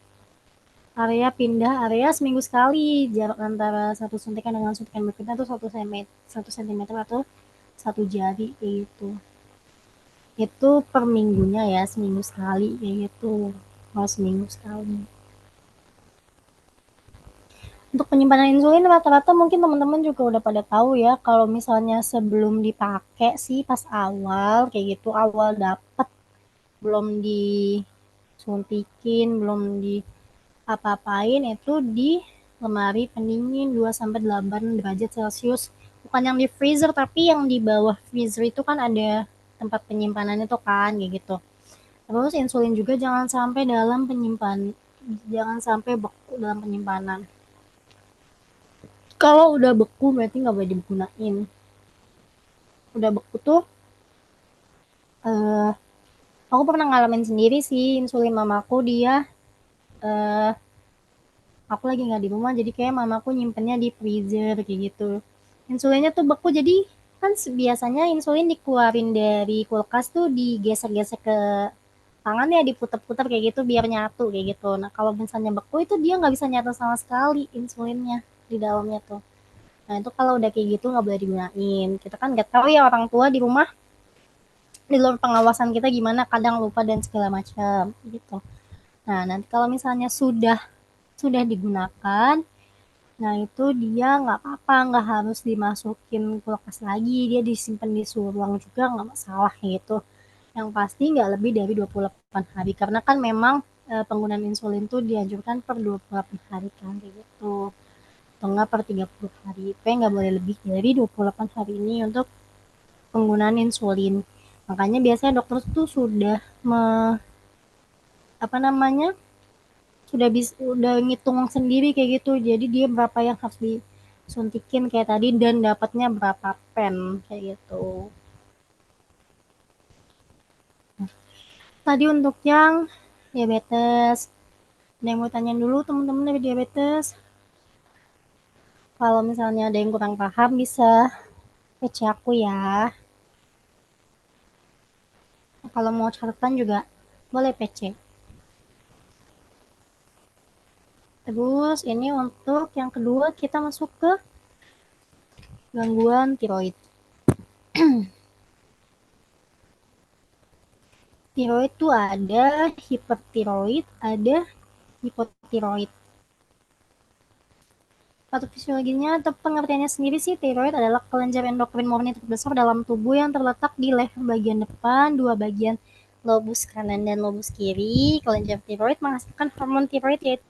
area pindah area seminggu sekali. Jarak antara satu suntikan dengan suntikan berikutnya itu 1 cm atau 1 jari kayak gitu. Itu per minggunya ya, seminggu sekali kayak gitu. Mau seminggu sekali. Untuk penyimpanan insulin rata-rata mungkin teman-teman juga udah pada tahu ya, kalau misalnya sebelum dipakai sih pas awal kayak gitu, awal dapat, belum disuntikin, belum di apa-apain, itu di lemari pendingin 2 sampai 8 derajat Celcius. Bukan yang di freezer, tapi yang di bawah freezer itu kan ada tempat penyimpanan itu kan kayak gitu. Terus insulin juga jangan sampai beku dalam penyimpanan. Kalau udah beku berarti nggak boleh digunain. Udah beku tuh, eh aku pernah ngalamin sendiri sih, insulin mamaku dia, eh aku lagi nggak di rumah, jadi kayak mamaku nyimpennya di freezer kayak gitu. Insulinnya tuh beku, jadi kan biasanya insulin dikeluarin dari kulkas tuh digesek-gesek ke tangan ya, diputar-putar kayak gitu biar nyatu kayak gitu. Nah kalau misalnya beku itu dia nggak bisa nyatu sama sekali insulinnya di dalamnya tuh. Nah itu kalau udah kayak gitu nggak boleh digunain. Kita kan nggak tahu ya orang tua di rumah, di luar pengawasan kita gimana, kadang lupa dan segala macam gitu. Nah nanti kalau misalnya sudah digunakan, nah itu dia nggak apa-apa, nggak harus dimasukin kulkas lagi, dia disimpan di suhu ruang juga nggak masalah gitu. Yang pasti nggak lebih dari 28 hari, karena kan memang penggunaan insulin tuh dianjurkan per 28 hari kan gitu, atau enggak per 30 hari, tapi nggak boleh lebih dari 28 hari ini untuk penggunaan insulin. Makanya biasanya dokter tuh sudah apa namanya, udah ngitung sendiri kayak gitu. Jadi dia berapa yang harus suntikin kayak tadi dan dapatnya berapa pen kayak gitu. Tadi untuk yang diabetes, ada yang mau tanya dulu teman-teman dari diabetes? Kalau misalnya ada yang kurang paham bisa PC aku ya. Kalau mau catatan juga boleh PC. Terus ini untuk yang kedua kita masuk ke gangguan tiroid. Tiroid itu ada hipertiroid, ada hipotiroid. Patofisiologinya atau pengertiannya sendiri sih, tiroid adalah kelenjar endokrin murni terbesar dalam tubuh yang terletak di leher bagian depan, dua bagian lobus kanan dan lobus kiri. Kelenjar tiroid menghasilkan hormon tiroid yaitu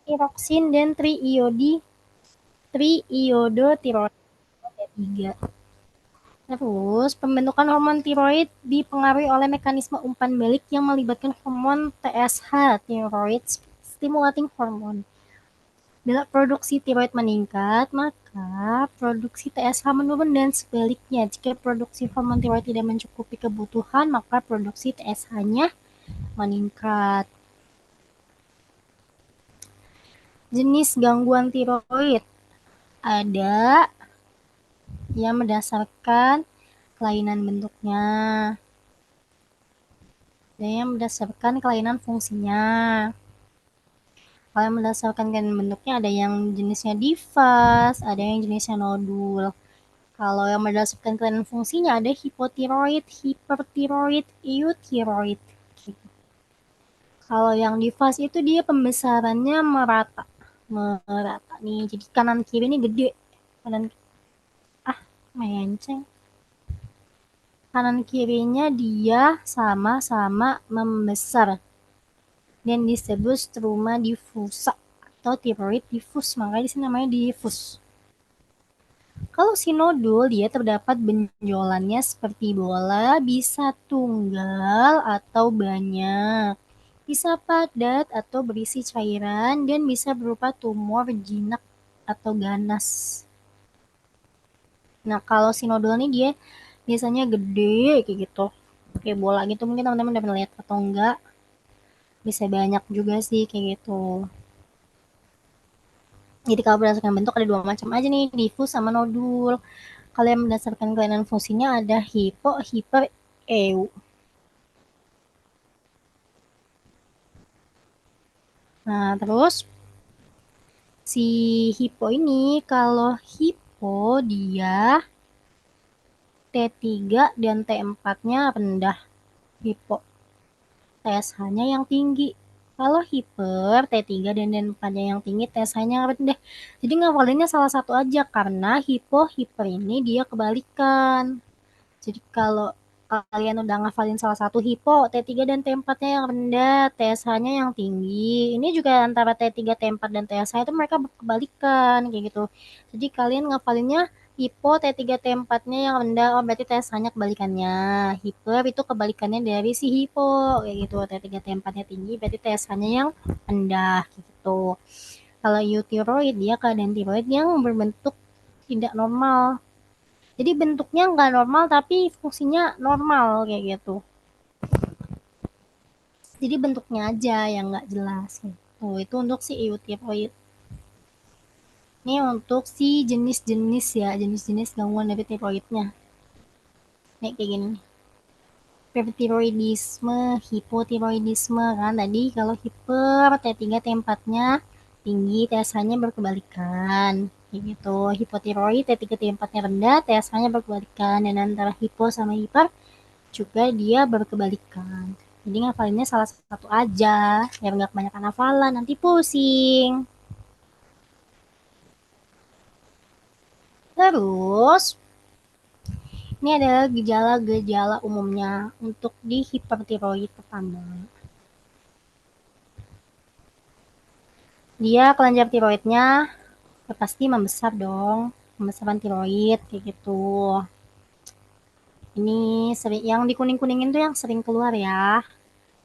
tiroksin dan triiodotiroid T3. Terus, pembentukan hormon tiroid dipengaruhi oleh mekanisme umpan balik yang melibatkan hormon TSH, thyroid stimulating hormone. Bila produksi tiroid meningkat, maka produksi TSH menurun dan sebaliknya. Jika produksi hormon tiroid tidak mencukupi kebutuhan, maka produksi TSH-nya meningkat. Jenis gangguan tiroid ada yang berdasarkan kelainan bentuknya, ada yang berdasarkan kelainan fungsinya. Kalau yang berdasarkan kelainan bentuknya ada yang jenisnya difas, ada yang jenisnya nodul. Kalau yang berdasarkan kelainan fungsinya ada hipotiroid, hipertiroid, eutiroid. Kalau yang difas itu dia pembesarannya merata, merata nih. Jadi kanan kiri ini gede, kanan ah menceng. Kanan kirinya dia sama-sama membesar dan disebut struma diffusa atau tiroid diffus, makanya disini namanya diffus. Kalau sinodul dia terdapat benjolannya seperti bola, bisa tunggal atau banyak, bisa padat atau berisi cairan, dan bisa berupa tumor jinak atau ganas. Nah kalau sinodul ini dia biasanya gede kayak gitu, kayak bola gitu, mungkin teman-teman udah pernah lihat atau enggak, bisa banyak juga sih kayak gitu. Jadi kalau berdasarkan bentuk ada dua macam aja nih, difus sama nodul. Kalau yang berdasarkan kelainan fungsinya ada hipo, hiper, eu. Nah, terus si hipo ini, kalau hipo dia T3 dan T4-nya rendah. Hipo. TSH-nya yang tinggi. Kalau hiper, T3 dan D4-nya yang tinggi, TSH-nya rendah. Jadi ngawalinnya salah satu aja, karena hipo, hiper ini dia kebalikan. Jadi kalau kalian udah ngafalin salah satu hipo, T3 dan T4-nya yang rendah, TSH-nya yang tinggi. Ini juga antara T3, T4 dan TSH itu mereka kebalikan kayak gitu. Jadi kalian ngafalinnya hipo, T3, T4-nya yang rendah, oh berarti TSH-nya kebalikannya. Hiper itu kebalikannya dari si hipo kayak gitu. T3, T4-nya tinggi, berarti TSH-nya yang rendah gitu. Kalau euthyroid dia keadaan tiroid yang berbentuk tidak normal, jadi bentuknya nggak normal tapi fungsinya normal kayak gitu. Jadi bentuknya aja yang nggak jelas gitu. Itu untuk si euthyroid. Ini untuk si jenis-jenis ya, jenis-jenis gangguan dari tiroidnya. Nih kayak gini. Hipertiroidisme, hipotiroidisme kan tadi kalau hiper T3 T4-nya tinggi, TSH-nya berkebalikan. Kayak gitu. Hipotiroid T3 T4-nya rendah, TSH-nya berkebalikan, dan antara hipo sama hiper juga dia berkebalikan. Jadi ngafalinnya salah satu aja, biar nggak kebanyakan hafalan, nanti pusing. Terus, ini adalah gejala-gejala umumnya untuk di hipertiroid pertama. Dia kelenjar tiroidnya pasti membesar dong, pembesaran tiroid kayak gitu. Ini sering yang di kuning-kuningin tuh yang sering keluar ya.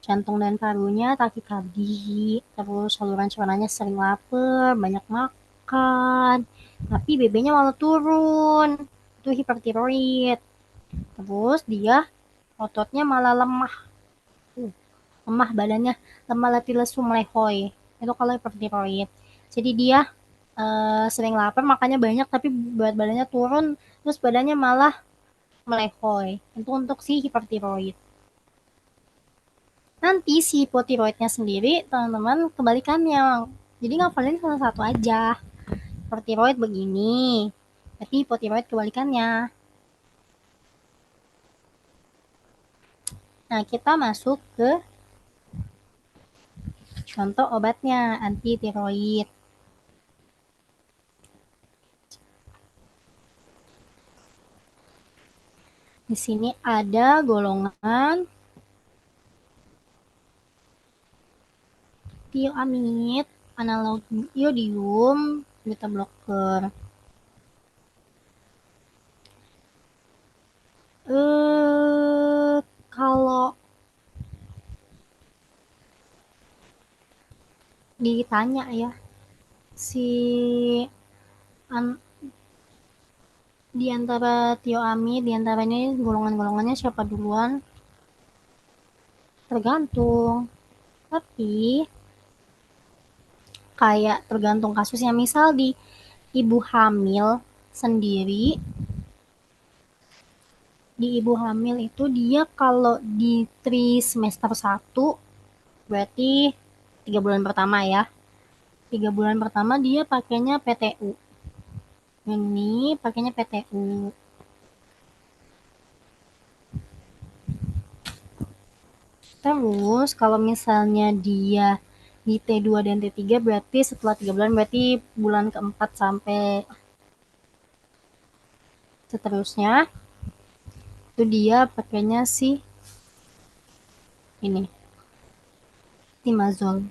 Jantung dan parunya takikardi, terus saluran cernanya sering lapar, banyak makan, makan, tapi BB-nya malah turun. Itu hipertiroid. Terus dia ototnya malah lemah. Lemah badannya, lemah letih lesu melehoi. Itu kalau hipertiroid. Jadi dia sering lapar, makannya banyak, tapi berat badannya turun, terus badannya malah melehoi. Itu untuk si hipertiroid. Nanti si hipotiroidnya sendiri, teman-teman, kebalikannya. Jadi ngafalin salah satu aja. Hipertiroid begini, berarti hipotiroid kebalikannya. Nah, kita masuk ke contoh obatnya, anti tiroid. Di sini ada golongan tioamid, analog iodium, beta blocker. Kalau ditanya ya, si an, di antara tioamid, di antaranya golongan-golongannya siapa duluan? Tergantung. Tapi kayak tergantung kasusnya. Misal di ibu hamil sendiri, di ibu hamil itu dia kalau di semester 1 berarti 3 bulan pertama ya. 3 bulan pertama dia pakainya PTU. Ini pakainya PTU. Terus kalau misalnya dia di T2 dan T3 berarti setelah 3 bulan, berarti bulan keempat sampai seterusnya itu dia pakainya si ini timazol.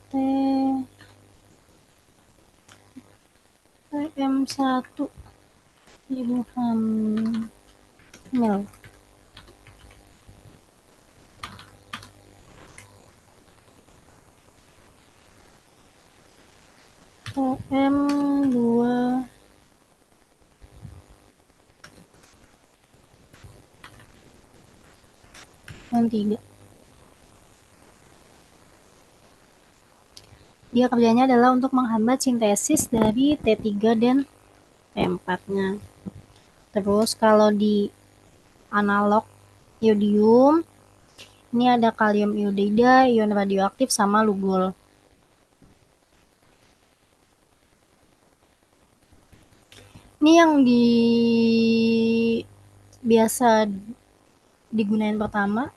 T TM1 ibu hamil. TM2 dan 3. Dia kerjanya adalah untuk menghambat sintesis dari T3 dan T4-nya. Terus kalau di analog iodium, ini ada kalium iodida, ion radioaktif, sama lugol. Ini yang biasa digunain pertama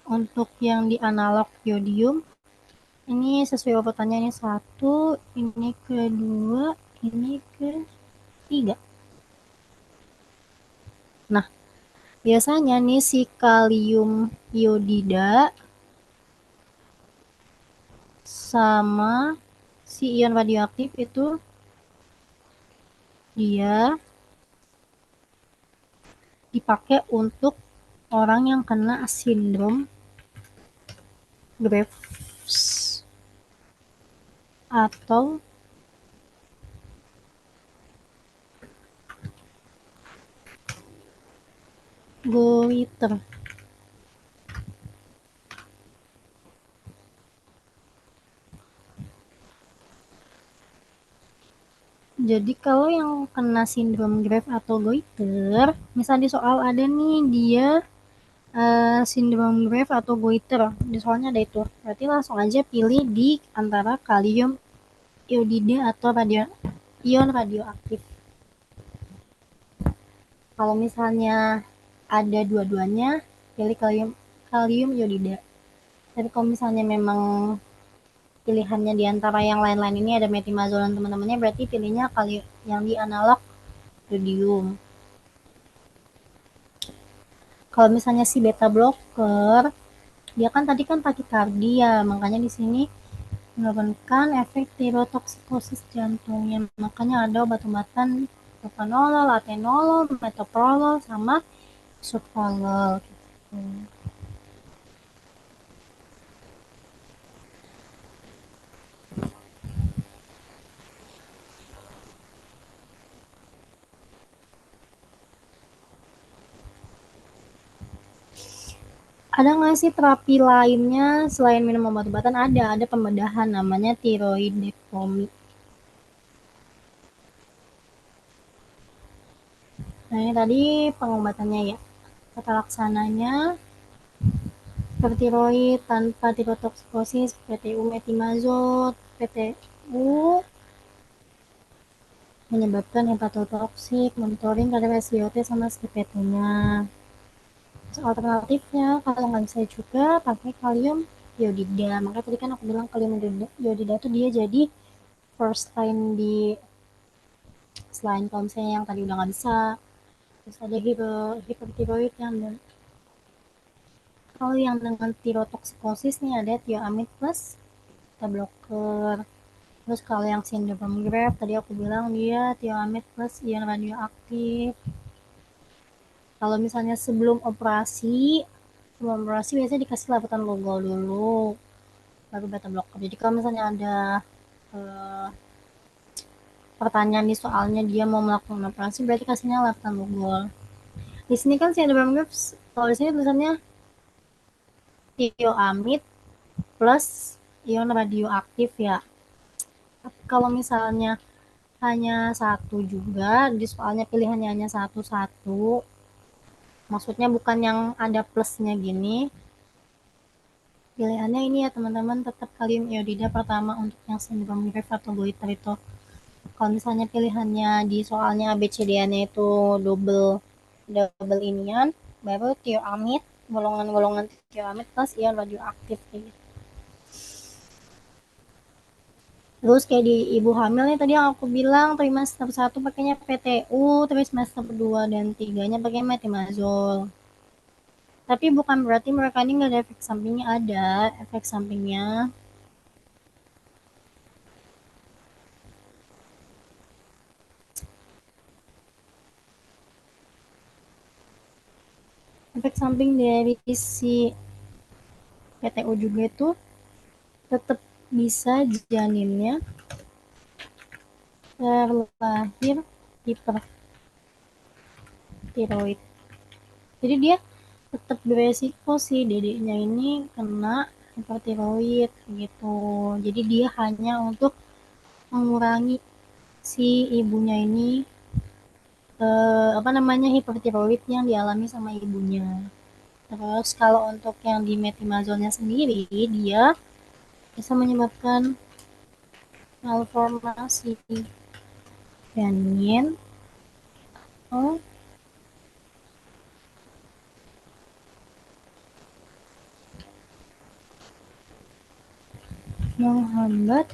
untuk yang di analog iodium. Ini sesuai urutannya, ini 1, ini kedua, ini ketiga. Nah, biasanya nih si kalium iodida sama si ion radioaktif itu dia dipakai untuk orang yang kena sindrom Graves atau goiter. Jadi kalau yang kena sindrom Graves atau goiter, misalnya di soal ada nih dia sindrom Graves atau goiter, di soalnya ada itu. Berarti langsung aja pilih di antara kalium iodida atau ion radioaktif. Kalau misalnya ada dua-duanya, pilih kalium iodida. Tapi kalau misalnya memang pilihannya di antara yang lain-lain ini ada metimazol dan teman-temannya, berarti pilihnya kali yang di analog iodium. Kalau misalnya si beta blocker, dia kan tadi kan takikardia, makanya di sini menurunkan efek tirotoksikosis jantungnya. Makanya ada obat-obatan propanolol, atenolol, metoprolol, sama isoprolol. Gitu. Ada nggak sih terapi lainnya selain minum obat-obatan? Ada pembedahan namanya tiroidektomi. Nah ini tadi pengobatannya ya. Tata laksananya hipertiroid tanpa tirotoksikosis, PTU metimazol, PTU menyebabkan hepatotoksik, monitoring kadar SGOT sama SGPT-nya. Alternatifnya kalau nggak bisa juga pakai kalium iodida. Makanya tadi kan aku bilang kalium iodida itu dia jadi first line di selain kalau misalnya yang tadi udah nggak bisa. Terus ada hipertiroid yang kalau yang dengan tirotoksikosis nih ada tioamid plus beta blocker. Terus kalau yang sindrom Graves tadi aku bilang dia tioamid plus ion radioaktif. Kalau misalnya sebelum operasi biasanya dikasih lapisan logo dulu, baru beta blocker. Jadi kalau misalnya ada eh, pertanyaan di soalnya dia mau melakukan operasi, berarti kasihnya lapisan logo. Di sini kan sindrom Graves, kalau di sini tulisannya tioamid plus ion radioaktif ya. Tapi kalau misalnya hanya satu juga, di soalnya pilihannya hanya satu-satu, maksudnya bukan yang ada plusnya gini, pilihannya ini ya teman-teman, tetap kalium iodida pertama untuk yang sindrom Graves atau goiter itu. Kalau misalnya pilihannya di soalnya ABCD-nya itu double double inian, baru tioamid, golongan-golongan tioamid plus ion radioaktif gitu. Terus kayak di ibu hamil nih tadi yang aku bilang trimester 1 pakainya PTU, trimester 2 dan 3-nya pakai metimazol. Tapi bukan berarti mereka ini nggak ada efek sampingnya, ada efek sampingnya. Efek samping dari si PTU juga itu tetap bisa janinnya terlahir hipertiroid. Jadi dia tetap beresiko sih dedeknya ini kena hipertiroid gitu. Jadi dia hanya untuk mengurangi si ibunya ini apa namanya hipertiroid yang dialami sama ibunya. Terus kalau untuk yang di metimazolnya sendiri dia bisa menyebabkan malformasi janin atau menghambat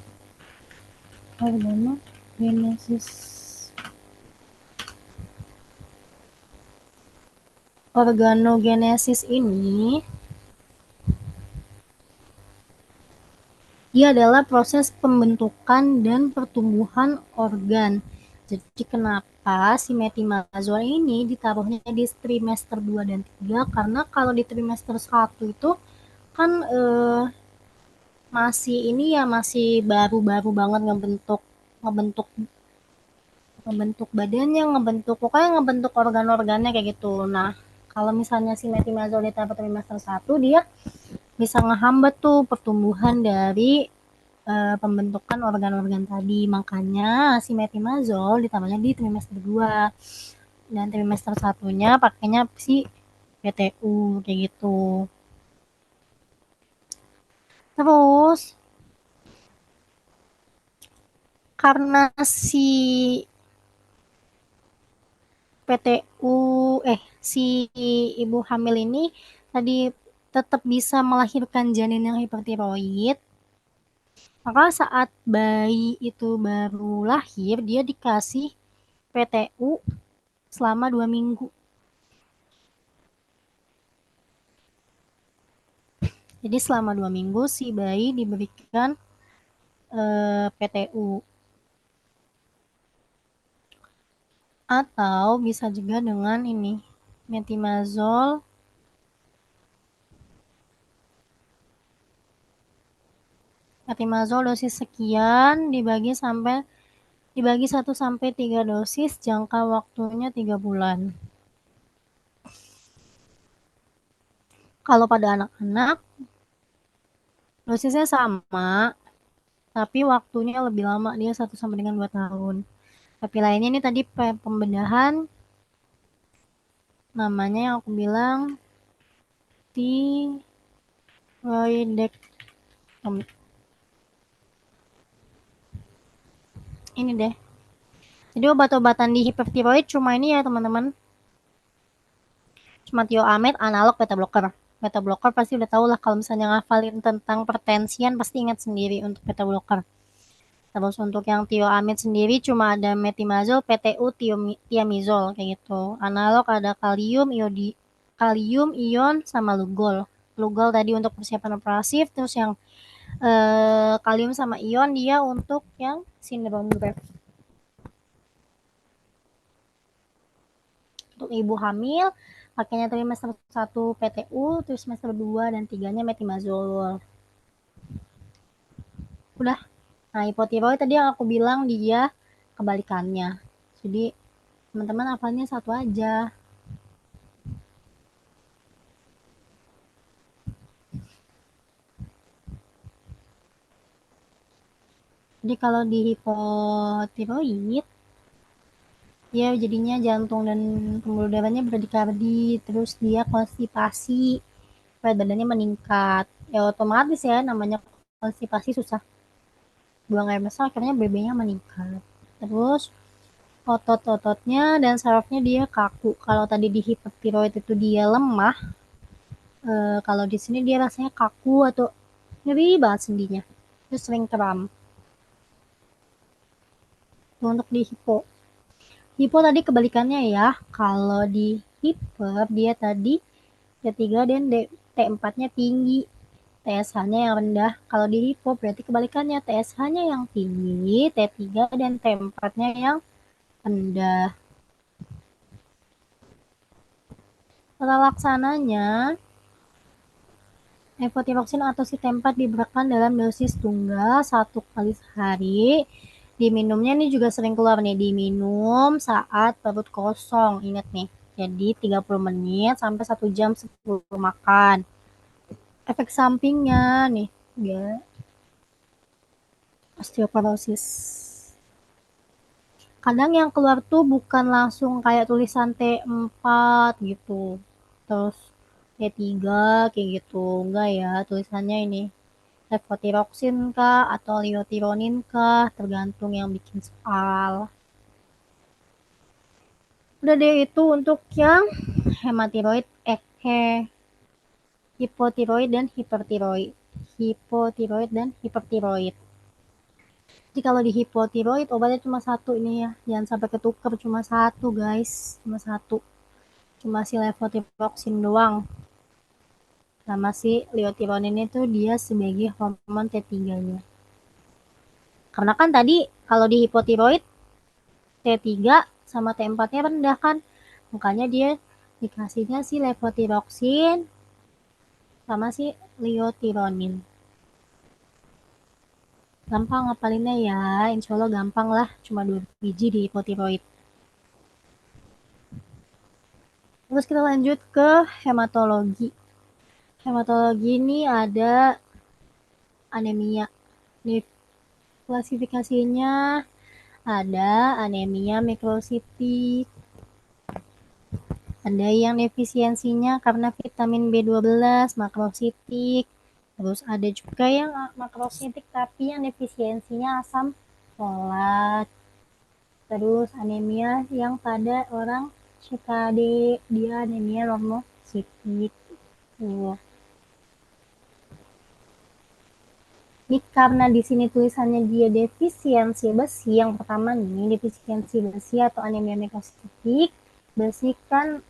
organogenesis. Organogenesis ini dia adalah proses pembentukan dan pertumbuhan organ. Jadi kenapa si metimazol ini ditaruhnya di trimester 2 dan 3? Karena kalau di trimester 1 itu kan masih ini ya masih baru-baru banget ngebentuk ngebentuk ngebentuk badannya, ngebentuk pokoknya ngebentuk organ-organnya kayak gitu. Nah, kalau misalnya si metimazol ditaruh trimester 1 dia bisa ngehambat tuh pertumbuhan dari pembentukan organ-organ tadi. Makanya si metimazol ditaruhnya di trimester 2 dan trimester satunya pakainya si PTU kayak gitu. Terus karena si PTU si ibu hamil ini tadi tetap bisa melahirkan janin yang hipertiroid, maka saat bayi itu baru lahir dia dikasih PTU selama 2 minggu. Jadi selama 2 minggu si bayi diberikan PTU atau bisa juga dengan ini metimazol metimazol dosis sekian dibagi 1 sampai 3 dosis jangka waktunya 3 bulan. Kalau pada anak-anak, dosisnya sama, tapi waktunya lebih lama, dia 1 sampai dengan 2 tahun. Tapi lainnya ini tadi pembedahan, namanya yang aku bilang tiroidectomy. Ini deh. Jadi obat-obatan di hipertiroid cuma ini ya teman-teman. Cuma Thioamed, analog, beta blocker. Beta blocker pasti udah tahu lah, kalau misalnya ngafalin tentang pertensian pasti ingat sendiri untuk beta blocker. Terus untuk yang Thioamid sendiri cuma ada metimazol, PTU, tiamizol kayak gitu. Analog ada kalium, kalium ion sama lugol. Lugol tadi untuk persiapan operasif, terus yang kalium sama ion dia untuk yang sindrom Grave. Untuk ibu hamil pakainya trimester 1 PTU, terus semester 2 dan 3-nya metimazol. Udah. Nah, hipotiroid tadi yang aku bilang dia kebalikannya. Jadi teman-teman hafalnya satu aja. Jadi kalau di hipotiroid dia jadinya jantung dan pembuluh darahnya beradikardi, terus dia konstipasi, berat badannya meningkat. Ya otomatis ya, namanya konstipasi susah buang air besar, akhirnya BB-nya meningkat. Terus otot-ototnya dan sarafnya dia kaku. Kalau tadi di hipertiroid itu dia lemah, kalau di sini dia rasanya kaku atau nyeri banget sendinya. Terus sering kram. Itu untuk di hipo. Hipo tadi kebalikannya ya. Kalau di hiper dia tadi T3 dan T4-nya tinggi. TSH-nya yang rendah. Kalau di hipo berarti kebalikannya, TSH-nya yang tinggi, T3 dan T4-nya yang rendah. Tata laksananya, levothyroxine atau si T4 diberikan dalam dosis tunggal 1 kali sehari. Diminumnya ini juga sering keluar nih, diminum saat perut kosong. Ingat nih, jadi 30 menit sampai 1 jam sebelum makan. Efek sampingnya nih, ya, osteoporosis. Kadang yang keluar tuh bukan langsung kayak tulisan T4 gitu. Terus T3 kayak gitu. Enggak ya, tulisannya ini levothyroxine kah atau liothyronin kah, tergantung yang bikin soal. Udah deh itu untuk yang hematiroid, hipotiroid dan hipertiroid. Hipotiroid dan hipertiroid. Jadi kalau di hipotiroid obatnya cuma satu ini ya, jangan sampai ketukar, cuma satu guys, cuma satu, cuma si levothyroxine doang. Sama si liothyronin itu dia sebagai hormon T3-nya. Karena kan tadi kalau di hipotiroid T3 sama T4-nya rendah kan, makanya dia dikasihnya si levothyroxine sama si liothyronin. Gampang ngapalinnya ya, insya Allah gampang lah, cuma 2 biji di hipotiroid. Terus kita lanjut ke hematologi. Hematologi ini ada anemia. Nih, klasifikasinya ada anemia mikrositik, ada yang defisiensinya karena vitamin B12 makrositik, terus ada juga yang makrositik tapi yang defisiensinya asam folat, terus anemia yang pada orang CKD, dia anemia normositik. Ini karena di sini tulisannya dia defisiensi besi, yang pertama nih defisiensi besi atau anemia mikrositik. Besi kan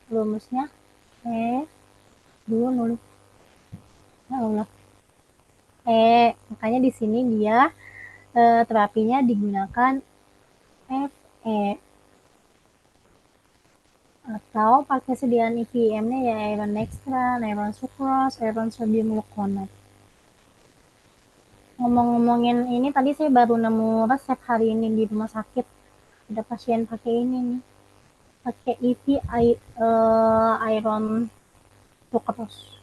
rumusnya dulu nulis, ya Allah, makanya di sini dia terapinya digunakan Fe atau pakai sediaan IVM-nya ya iron dextran, iron sucrose, iron sodium gluconate. Ngomong-ngomongin ini tadi saya baru nemu resep hari ini di rumah sakit, ada pasien pakai ini nih, pakai IV iron terus.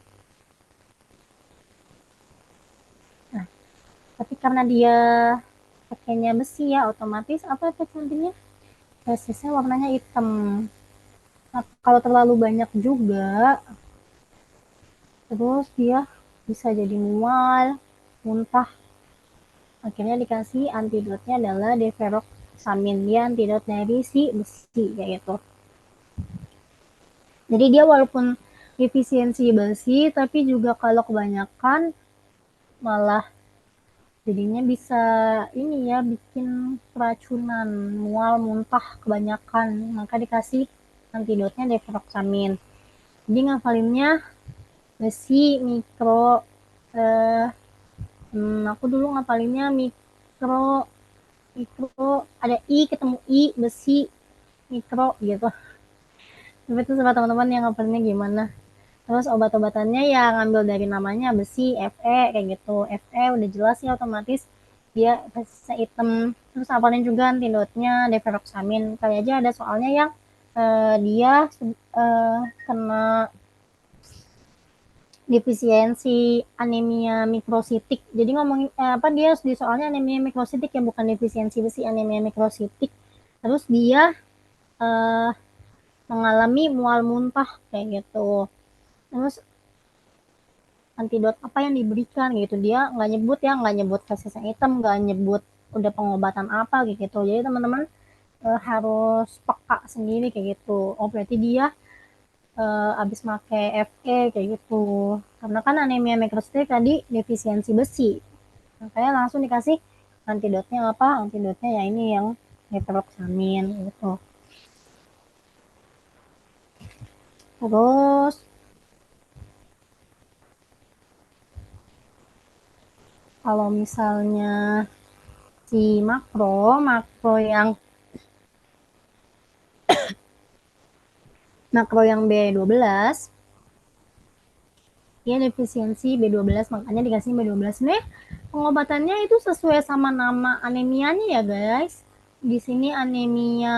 Nah, tapi karena dia pakainya besi ya, otomatis apa efek sampingnya? Testisnya warnanya hitam. Nah, kalau terlalu banyak juga, terus dia bisa jadi mual, muntah. Akhirnya dikasih antidotnya adalah deferoxamine, dia antidot dari si besi kayak gitu. Jadi dia walaupun efisiensi besi, tapi juga kalau kebanyakan malah jadinya bisa ini ya, bikin keracunan, mual, muntah kebanyakan. Maka dikasih antidotnya deferoxamine. Jadi ngafalinnya besi, mikro, eh, aku dulu ngapalinnya mikro, ada I ketemu I, besi, mikro gitu. Tapi itu sama teman-teman yang ngapalinnya gimana. Terus obat-obatannya ya ngambil dari namanya besi, Fe kayak gitu. Fe udah jelas ya, otomatis dia bisa hitam. Terus apalin juga antidotnya deferoxamine. Kali aja ada soalnya yang dia kena defisiensi anemia mikrositik. Jadi ngomongin apa, dia di soalnya anemia mikrositik ya, bukan defisiensi besi, anemia mikrositik. Terus dia eh, mengalami mual muntah kayak gitu. Terus antidot apa yang diberikan gitu, dia nggak nyebut ya, nggak nyebut kasus yang hitam, nggak nyebut udah pengobatan apa gitu. Jadi teman-teman harus peka sendiri kayak gitu. Oh berarti dia abis make Fe kayak gitu, karena kan anemia mikrositik tadi defisiensi besi, makanya langsung dikasih antidotnya apa, antidotnya ya ini yang deferoxamine gitu. Terus kalau misalnya si makro, makro yang B12, dia defisiensi B12, makanya dikasih B12. Nih pengobatannya itu sesuai sama nama anemianya ya guys. Di sini anemia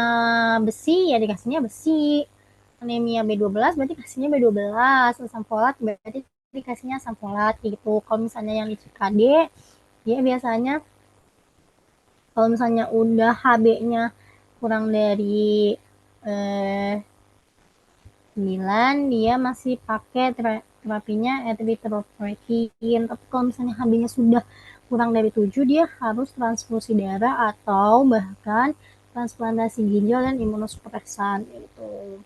besi ya dikasihnya besi, anemia B12 berarti kasihnya B12, asam folat berarti dikasihnya asam folat gitu. Kalau misalnya yang di CKD dia biasanya kalau misalnya udah HB-nya kurang dari eh, 9, dia masih pakai terapinya erythropoietin. Tapi kalau misalnya HB-nya sudah kurang dari 7, dia harus transfusi darah atau bahkan transplantasi ginjal dan imunosupresan gitu.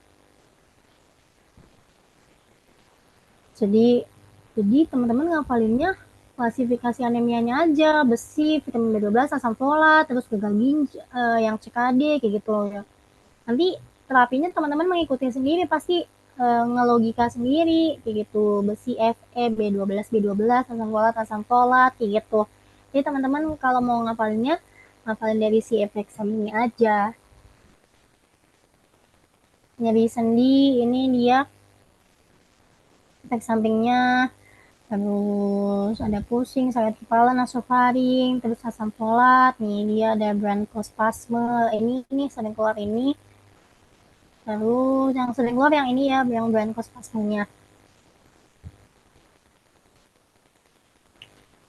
Jadi teman-teman ngapalinnya klasifikasi anemianya aja, besi, vitamin B12, asam folat, terus gagal ginjal, yang CKD kayak gitu loh ya. Nanti terapinya teman-teman mengikuti sendiri, pasti ngelogika sendiri kayak gitu, besi, Fe, B12, asam folat kayak gitu. Jadi teman-teman kalau mau ngapalinnya, ngapalin dari si efek sampingnya aja. Nyeri sendi ini dia efek sampingnya, terus ada pusing, sakit kepala, nasofaring, terus asam folat. Nih dia ada bronkospasme, ini sering keluar ini. Terus yang sering keluar yang ini ya, yang bronkospasmenya.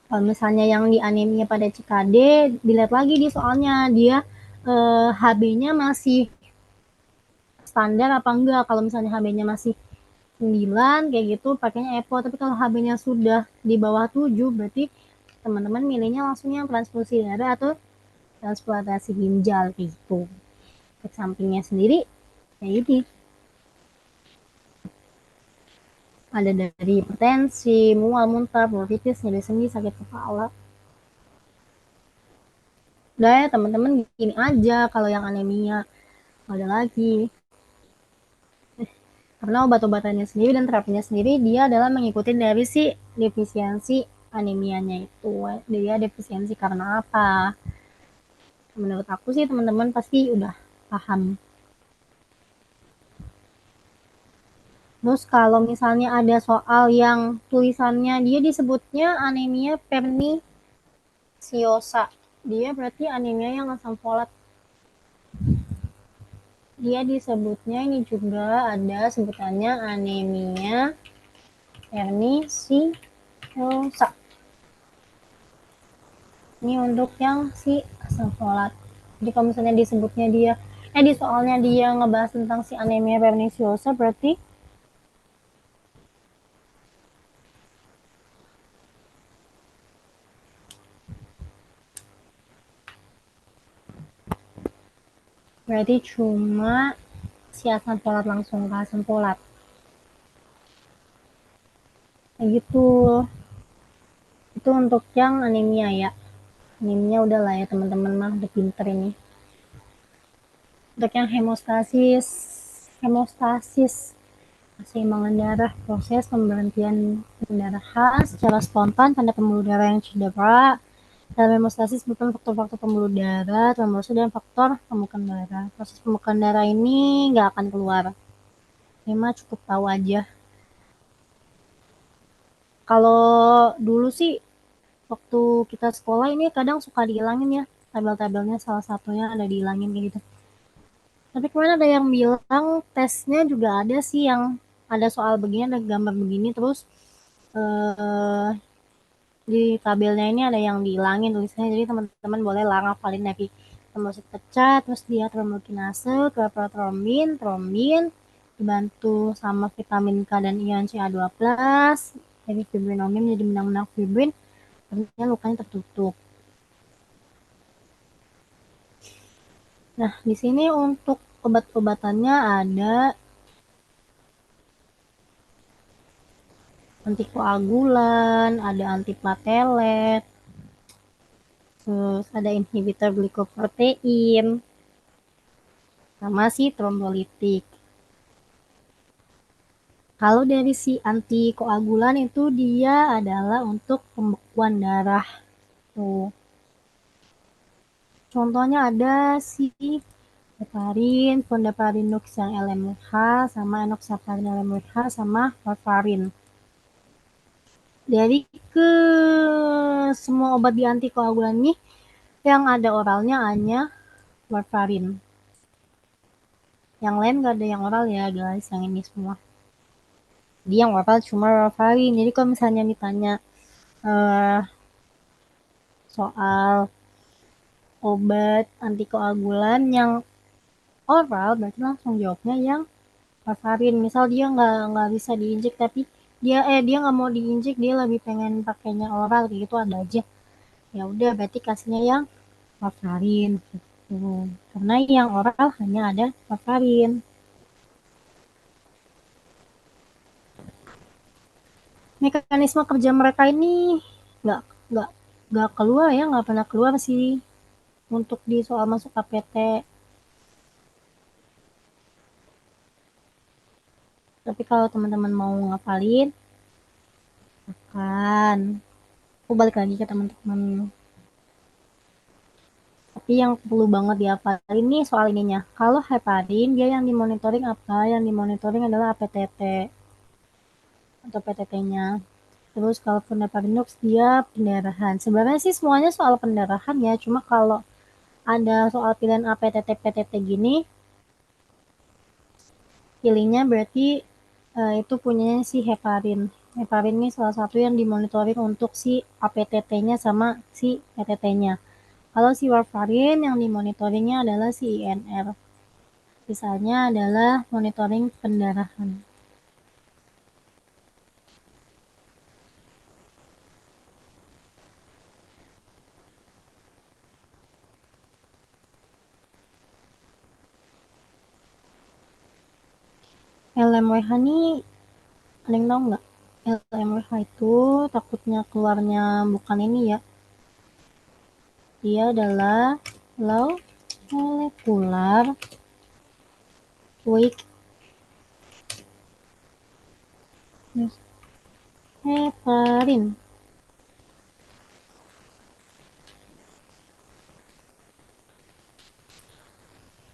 Kalau misalnya yang di anemia pada CKD, dilihat lagi di soalnya dia HB-nya masih standar apa enggak. Kalau misalnya HB-nya masih 9 kayak gitu pakainya EPO, tapi kalau HB-nya sudah di bawah 7 berarti teman-teman milihnya langsung yang transfusi darah atau transplantasi ginjal gitu. Efek sampingnya sendiri kayak ini ada dari hipertensi, mual muntah, bronkitis, nyeri sendi, sakit kepala. Udah ya teman-teman, gini aja kalau yang anemia. Ada lagi, karena obat-obatannya sendiri dan terapinya sendiri dia adalah mengikuti dari si defisiensi anemianya itu. Dia defisiensi karena apa? Menurut aku sih teman-teman pasti udah paham. Terus kalau misalnya ada soal yang tulisannya dia disebutnya anemia perniciosa, dia berarti anemia yang asam folat. Dia disebutnya ini juga ada sebutannya anemia Verniciosa. Ini untuk yang si asam folat. Jadi kalau misalnya disebutnya dia, di soalnya dia ngebahas tentang si anemia perniciosa, berarti cuma si asam folat langsung ke asam folat. Kayak gitu. Itu untuk yang anemia ya. Anemia udah lah ya teman-teman mah udah pinter ini. Untuk yang hemostasis, keseimbangan darah, proses pemberhentian pendarahan secara spontan pada pembuluh darah yang cedera. Dalam hemostasis bukan faktor-faktor pembuluh darah, trombosit, dan faktor pembukaan darah. Proses pembukaan darah ini nggak akan keluar. Ini mah cukup tahu aja. Kalau dulu sih waktu kita sekolah ini kadang suka dihilangin ya tabel-tabelnya, salah satunya ada dihilangin kayak gitu. Tapi kemarin ada yang bilang tesnya juga ada sih yang ada soal begini, ada gambar begini, terus eh, di tabelnya ini ada yang dihilangin tulisannya, jadi teman-teman boleh lah ngafalin dari trombosit pecah, terus dia trombokinase, trombin, trombin dibantu sama vitamin K dan ion Ca2+, jadi fibrinomium jadi benang-benang fibrin, artinya lukanya tertutup. Nah, di sini untuk obat-obatannya ada antikoagulan, ada antiplatelet, terus ada inhibitor glikoprotein, sama si trombolitik. Kalau dari si antikoagulan itu dia adalah untuk pembekuan darah. Tuh. Contohnya ada si heparin, fondaparin, yang LMH, sama enoxaparin LMH, sama warfarin. Dari ke semua obat di antikoagulan ini yang ada oralnya hanya warfarin. Yang lain gak ada yang oral ya guys, yang ini semua. Jadi yang oral cuma warfarin. Jadi kalau misalnya ditanya uh, soal obat antikoagulan yang oral, berarti langsung jawabnya yang warfarin. Misal dia nggak bisa diinjek tapi dia nggak mau diinjek, dia lebih pengen pakainya oral kayak gitu ada aja. Ya udah berarti kasihnya yang warfarin gitu. Karena yang oral hanya ada warfarin. Mekanisme kerja mereka ini nggak nggak nggak keluar ya, nggak pernah keluar sih untuk di soal masuk KPT. Tapi kalau teman-teman mau ngapalin, kan aku balik lagi ke teman-teman. Tapi yang perlu banget dihafalin nih soal ininya. Kalau heparin, dia yang dimonitoring apa? Yang dimonitoring adalah APTT atau PTT-nya. Terus kalau Fundaparinux dia pendarahan. Sebenarnya sih semuanya soal pendarahan ya. Cuma kalau ada soal pilihan APTT PTT gini, pilihnya berarti itu punyanya si heparin. Heparin ini salah satu yang dimonitoring untuk si APTT-nya sama si PTT-nya. Kalau si warfarin yang dimonitoringnya adalah si INR. Sisanya adalah monitoring pendarahan. LMWH ini ada yang tahu nggak? LMWH itu takutnya keluarnya bukan ini ya. Dia adalah low molecular weight heparin.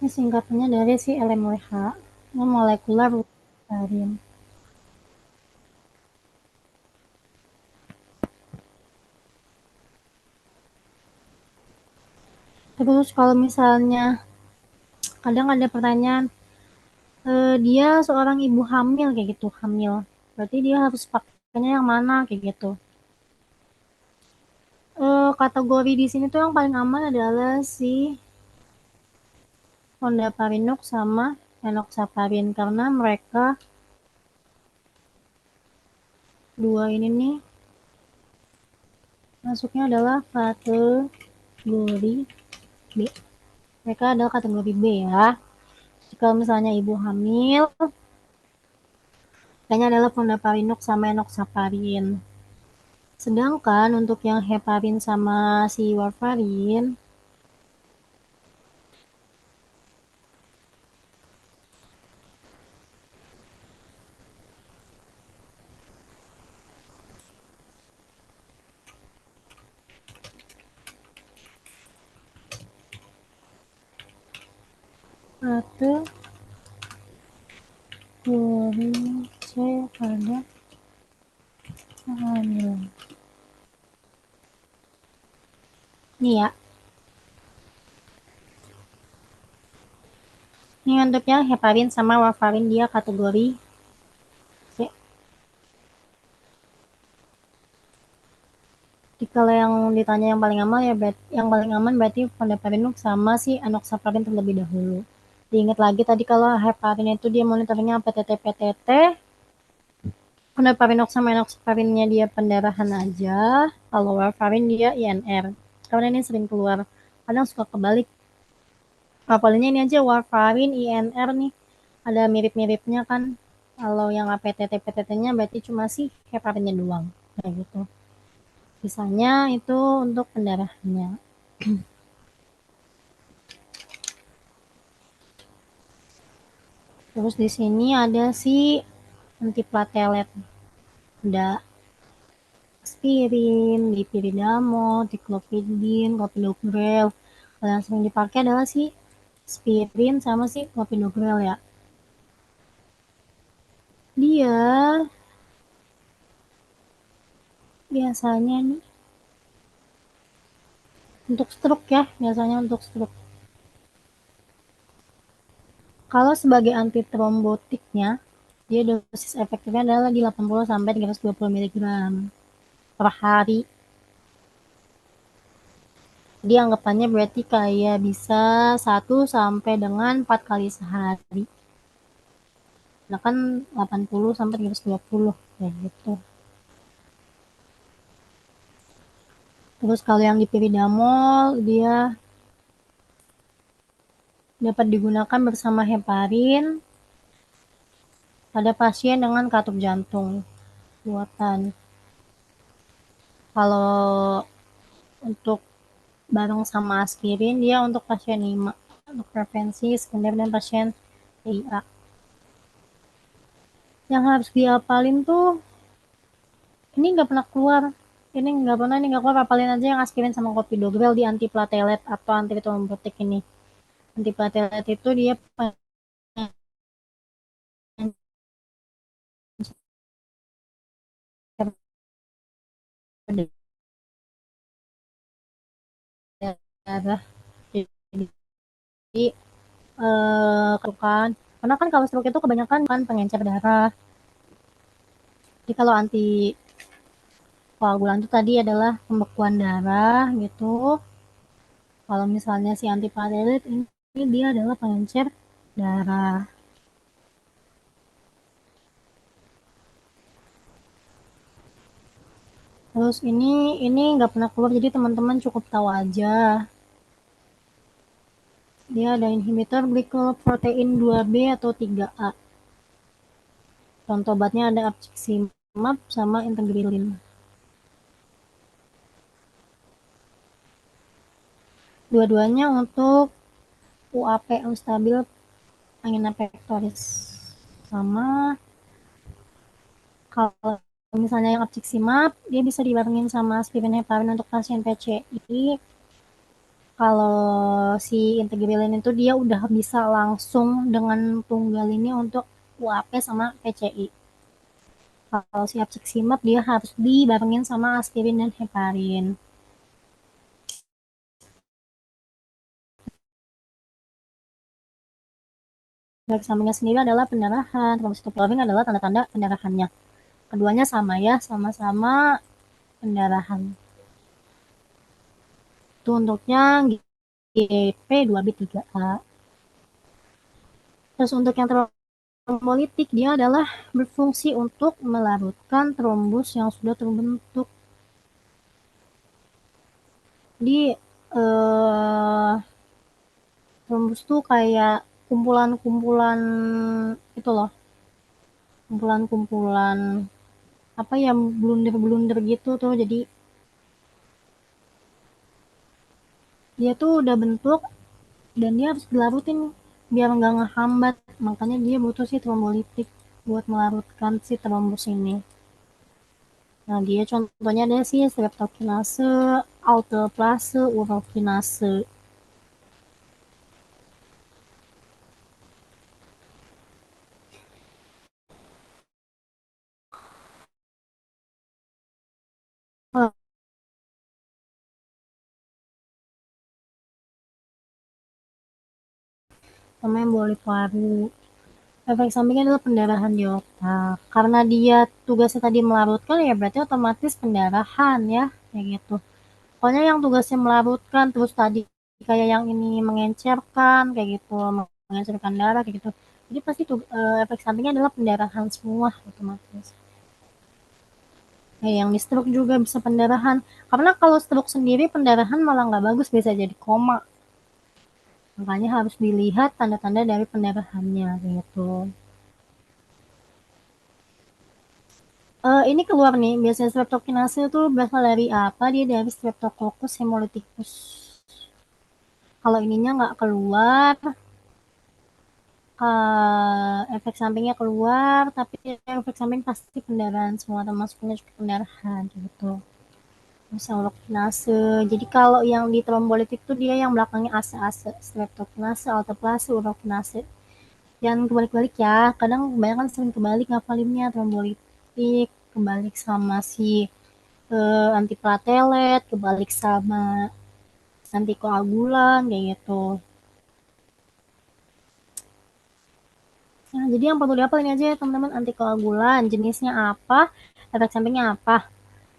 Ini singkatannya dari si LMWH, molekular heparin. Terus kalau misalnya kadang ada pertanyaan, dia seorang ibu hamil kayak gitu, hamil. Berarti dia harus pakai pakainya yang mana kayak gitu. Kategori di sini tuh yang paling aman adalah si Fondaparinux sama Enoxaparin karena mereka dua ini nih masuknya adalah kategori B. Mereka adalah kategori B ya. Jika misalnya ibu hamil, pakainya adalah Fondaparinux sama Enoxaparin. Sedangkan untuk yang heparin sama si warfarin, kategori C pada hamil. Nih ya, ini untuk yang heparin sama warfarin dia kategori C. Kalau yang ditanya yang paling aman ya yang paling aman berarti Fondaparinux sama si Enoxaparin terlebih dahulu. Diingat lagi tadi kalau heparin itu dia monitoringnya PTT-PTT, Fondaparinux sama Enoxaparinnya dia pendarahan aja, kalau warfarin dia INR. Karena ini sering keluar, kadang suka kebalik. Apalagi ini aja warfarin INR nih, ada mirip-miripnya kan. Kalau yang PTT-PTT-nya berarti cuma sih heparinnya doang, kayak gitu. Sisanya itu untuk pendarahannya. Terus di sini ada si antiplatelet, ada aspirin, dipridamol, diklopidin, clopidogrel. Yang sering dipakai adalah si aspirin sama si clopidogrel ya. Dia biasanya nih untuk stroke ya, biasanya untuk stroke. Kalau sebagai antitrombotiknya, dia dosis efektifnya adalah di 80 sampai 320 mg per hari. Jadi anggapannya berarti kayak bisa 1 sampai dengan 4 kali sehari. Nah kan 80 sampai 320 kayak gitu. Terus kalau yang dipiridamol dia dapat digunakan bersama heparin pada pasien dengan katup jantung buatan. Kalau untuk bareng sama aspirin dia untuk pasien IMA, untuk prevensi sekunder dan pasien TIA. Yang harus diapalin tuh ini nggak keluar, apalin aja yang aspirin sama clopidogrel di antiplatelet atau antitrombotik ini. Antiplatelet itu dia darah, jadi kan karena kan kalau stroke itu kebanyakan kan pengencer darah. Jadi kalau anti koagulan itu tadi adalah pembekuan darah gitu. Kalau misalnya si antiplatelet ini dia adalah pengencer darah. Terus ini nggak pernah keluar jadi teman-teman cukup tahu aja. Dia ada inhibitor glycoprotein 2B atau 3A. Contoh obatnya ada apiximab sama integrilin. Dua-duanya untuk UAP ustabil angina pectoris. Sama kalau misalnya yang apiximab dia bisa dibarengin sama aspirin heparin untuk pasien PCI. Kalau si integrilin itu dia udah bisa langsung dengan tunggal ini untuk UAP sama PCI. Kalau si apiximab dia harus dibarengin sama aspirin dan heparin. Efek sampingnya sendiri adalah pendarahan, trombositopenia adalah tanda-tanda pendarahannya. Keduanya sama ya, sama-sama pendarahan. Itu untuknya GP2B3A. Terus untuk yang trombolitik, dia adalah berfungsi untuk melarutkan trombus yang sudah terbentuk. Jadi trombus tuh kayak kumpulan-kumpulan itu loh, kumpulan-kumpulan apa ya, blunder-blunder gitu tuh. Jadi dia tuh udah bentuk dan dia harus dilarutin biar nggak ngehambat. Makanya dia butuh si trombolitik buat melarutkan si trombus ini. Nah, dia contohnya ada sih streptokinase, alteplase, urokinase. Oh, namanya emboli paru. Efek sampingnya adalah pendarahan di otak. Karena dia tugasnya tadi melarutkan, ya berarti otomatis pendarahan ya, kayak gitu. Pokoknya yang tugasnya melarutkan, terus tadi kayak yang ini mengencerkan, kayak gitu, mengencerkan darah, kayak gitu. Jadi pasti tuh efek sampingnya adalah pendarahan semua otomatis. Yang di stroke juga bisa pendarahan. Karena kalau stroke sendiri pendarahan malah nggak bagus, bisa jadi koma. Makanya harus dilihat tanda-tanda dari pendarahannya gitu. Ini keluar nih, biasanya streptokinase itu berasal dari apa? Dia dari Streptococcus hemolyticus. Kalau ininya nggak keluar, efek sampingnya keluar, tapi efek samping pasti pendarahan semua, termasuknya juga pendarahan gitu. Terus urokinase. Jadi kalau yang di trombolitik itu dia yang belakangnya ase-ase, streptokinase, alteplase, urokinase. Jangan kebalik-balik ya. Kadang kebanyakan sering kebalik ngapalinnya trombolitik, kebalik sama si antiplatelet, kebalik sama antikoagulan kayak gitu. Nah, jadi yang perlu dihafal ini aja ya teman-teman, antikoagulan jenisnya apa, efek sampingnya apa.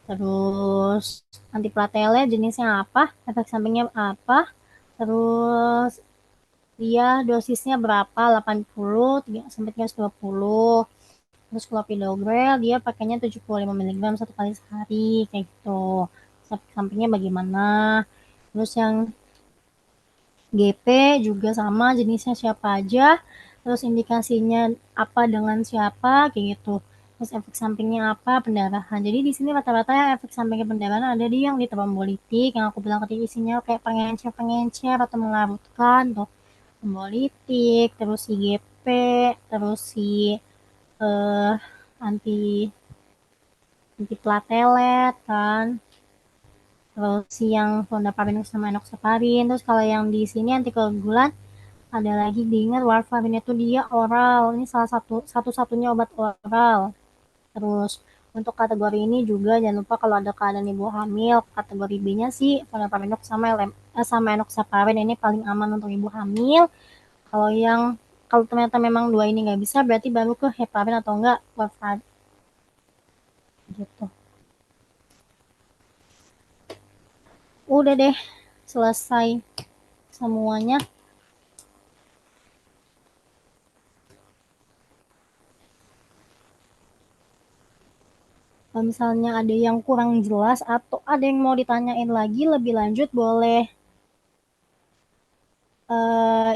Terus antiplatelet jenisnya apa, efek sampingnya apa. Terus dia dosisnya berapa, 80 sampai 320. Terus clopidogrel dia pakainya 75 mg satu kali sehari kayak gitu. Efek sampingnya bagaimana. Terus yang GP juga sama, jenisnya siapa aja, terus indikasinya apa dengan siapa kayak gitu. Terus efek sampingnya apa, pendarahan. Jadi di sini rata-rata ya efek sampingnya pendarahan ada di yang di trombolitik yang aku bilang tadi, isinya kayak pengencer-pengencer atau melarutkan tuh. Trombolitik, terus si GP, terus si eh, anti anti platelet kan, terus si yang fondaparin sama enoxaparin. Terus kalau yang di sini antikoagulan ada lagi diingat warfarin itu dia oral, ini salah satu-satunya obat oral. Terus untuk kategori ini juga jangan lupa kalau ada keadaan ibu hamil, kategori B-nya sih fondaparinux sama enoxaparin, ini paling aman untuk ibu hamil. Kalau yang kalau ternyata memang dua ini nggak bisa, berarti baru ke heparin atau enggak warfarin gitu. Udah deh, selesai semuanya. Kalau misalnya ada yang kurang jelas atau ada yang mau ditanyain lagi lebih lanjut, boleh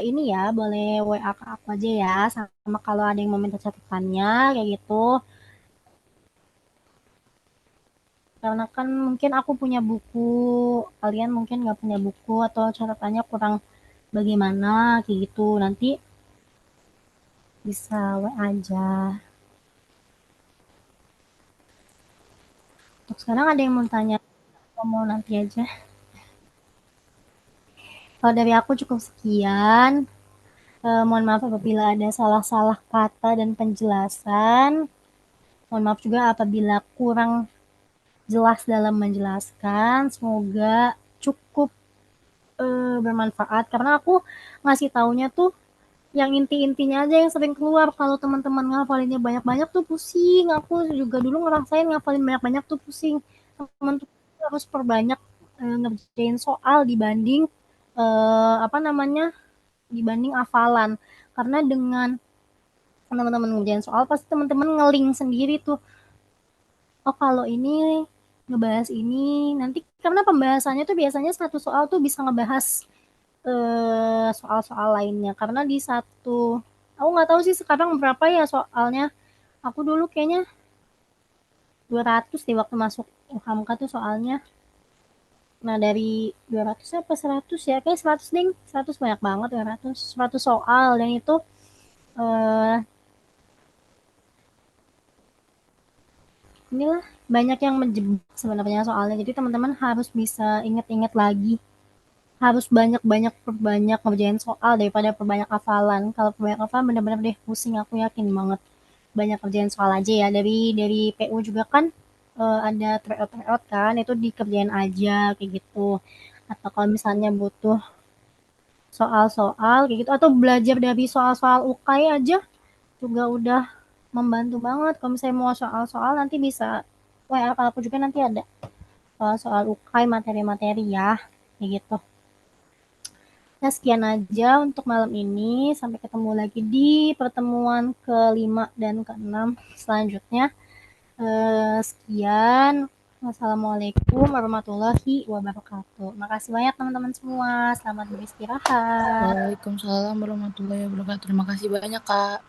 ini ya, boleh WA ke aku aja ya. Sama kalau ada yang mau minta catatannya kayak gitu. Karena kan mungkin aku punya buku, kalian mungkin nggak punya buku atau catatannya kurang bagaimana kayak gitu. Nanti bisa WA aja. Untuk sekarang ada yang mau tanya atau mau nanti aja? Kalau dari aku cukup sekian. Mohon maaf apabila ada salah-salah kata dan penjelasan. Mohon maaf juga apabila kurang jelas dalam menjelaskan. Semoga cukup bermanfaat karena aku ngasih taunya tuh yang inti-intinya aja yang sering keluar. Kalau teman-teman ngafalinnya banyak-banyak tuh pusing. Aku juga dulu ngerasain ngafalin banyak-banyak tuh pusing. Teman tuh harus perbanyak ngerjain soal dibanding apa namanya dibanding hafalan. Karena dengan teman-teman ngerjain soal pasti teman-teman ngeling sendiri tuh. Oh kalau ini ngebahas ini nanti karena pembahasannya tuh biasanya satu soal tuh bisa ngebahas soal-soal lainnya karena di satu aku nggak tahu sih sekarang berapa ya soalnya aku dulu kayaknya 200 di waktu masuk UHAMKA tuh soalnya nah dari 200 apa 100 ya kayak 100 ding 100 banyak banget 100 soal dan itu eh, inilah banyak yang menjebak sebenarnya soalnya jadi teman-teman harus bisa inget-inget lagi harus banyak-banyak perbanyak ngerjain soal daripada perbanyak hafalan kalau perbanyak hafalan bener-bener deh pusing aku yakin banget banyak kerjaan soal aja ya dari PU juga kan ada tryout kan itu dikerjain aja kayak gitu atau kalau misalnya butuh soal-soal kayak gitu atau belajar dari soal-soal UKAI aja juga udah membantu banget kalau misalnya mau soal-soal nanti bisa WA aku juga nanti ada soal-soal UKAI materi-materi ya kayak gitu. Nah, sekian aja untuk malam ini. Sampai ketemu lagi di pertemuan kelima dan keenam selanjutnya. Sekian. Wassalamualaikum warahmatullahi wabarakatuh. Makasih banyak teman-teman semua. Selamat beristirahat. Waalaikumsalam warahmatullahi wabarakatuh. Terima kasih banyak, Kak.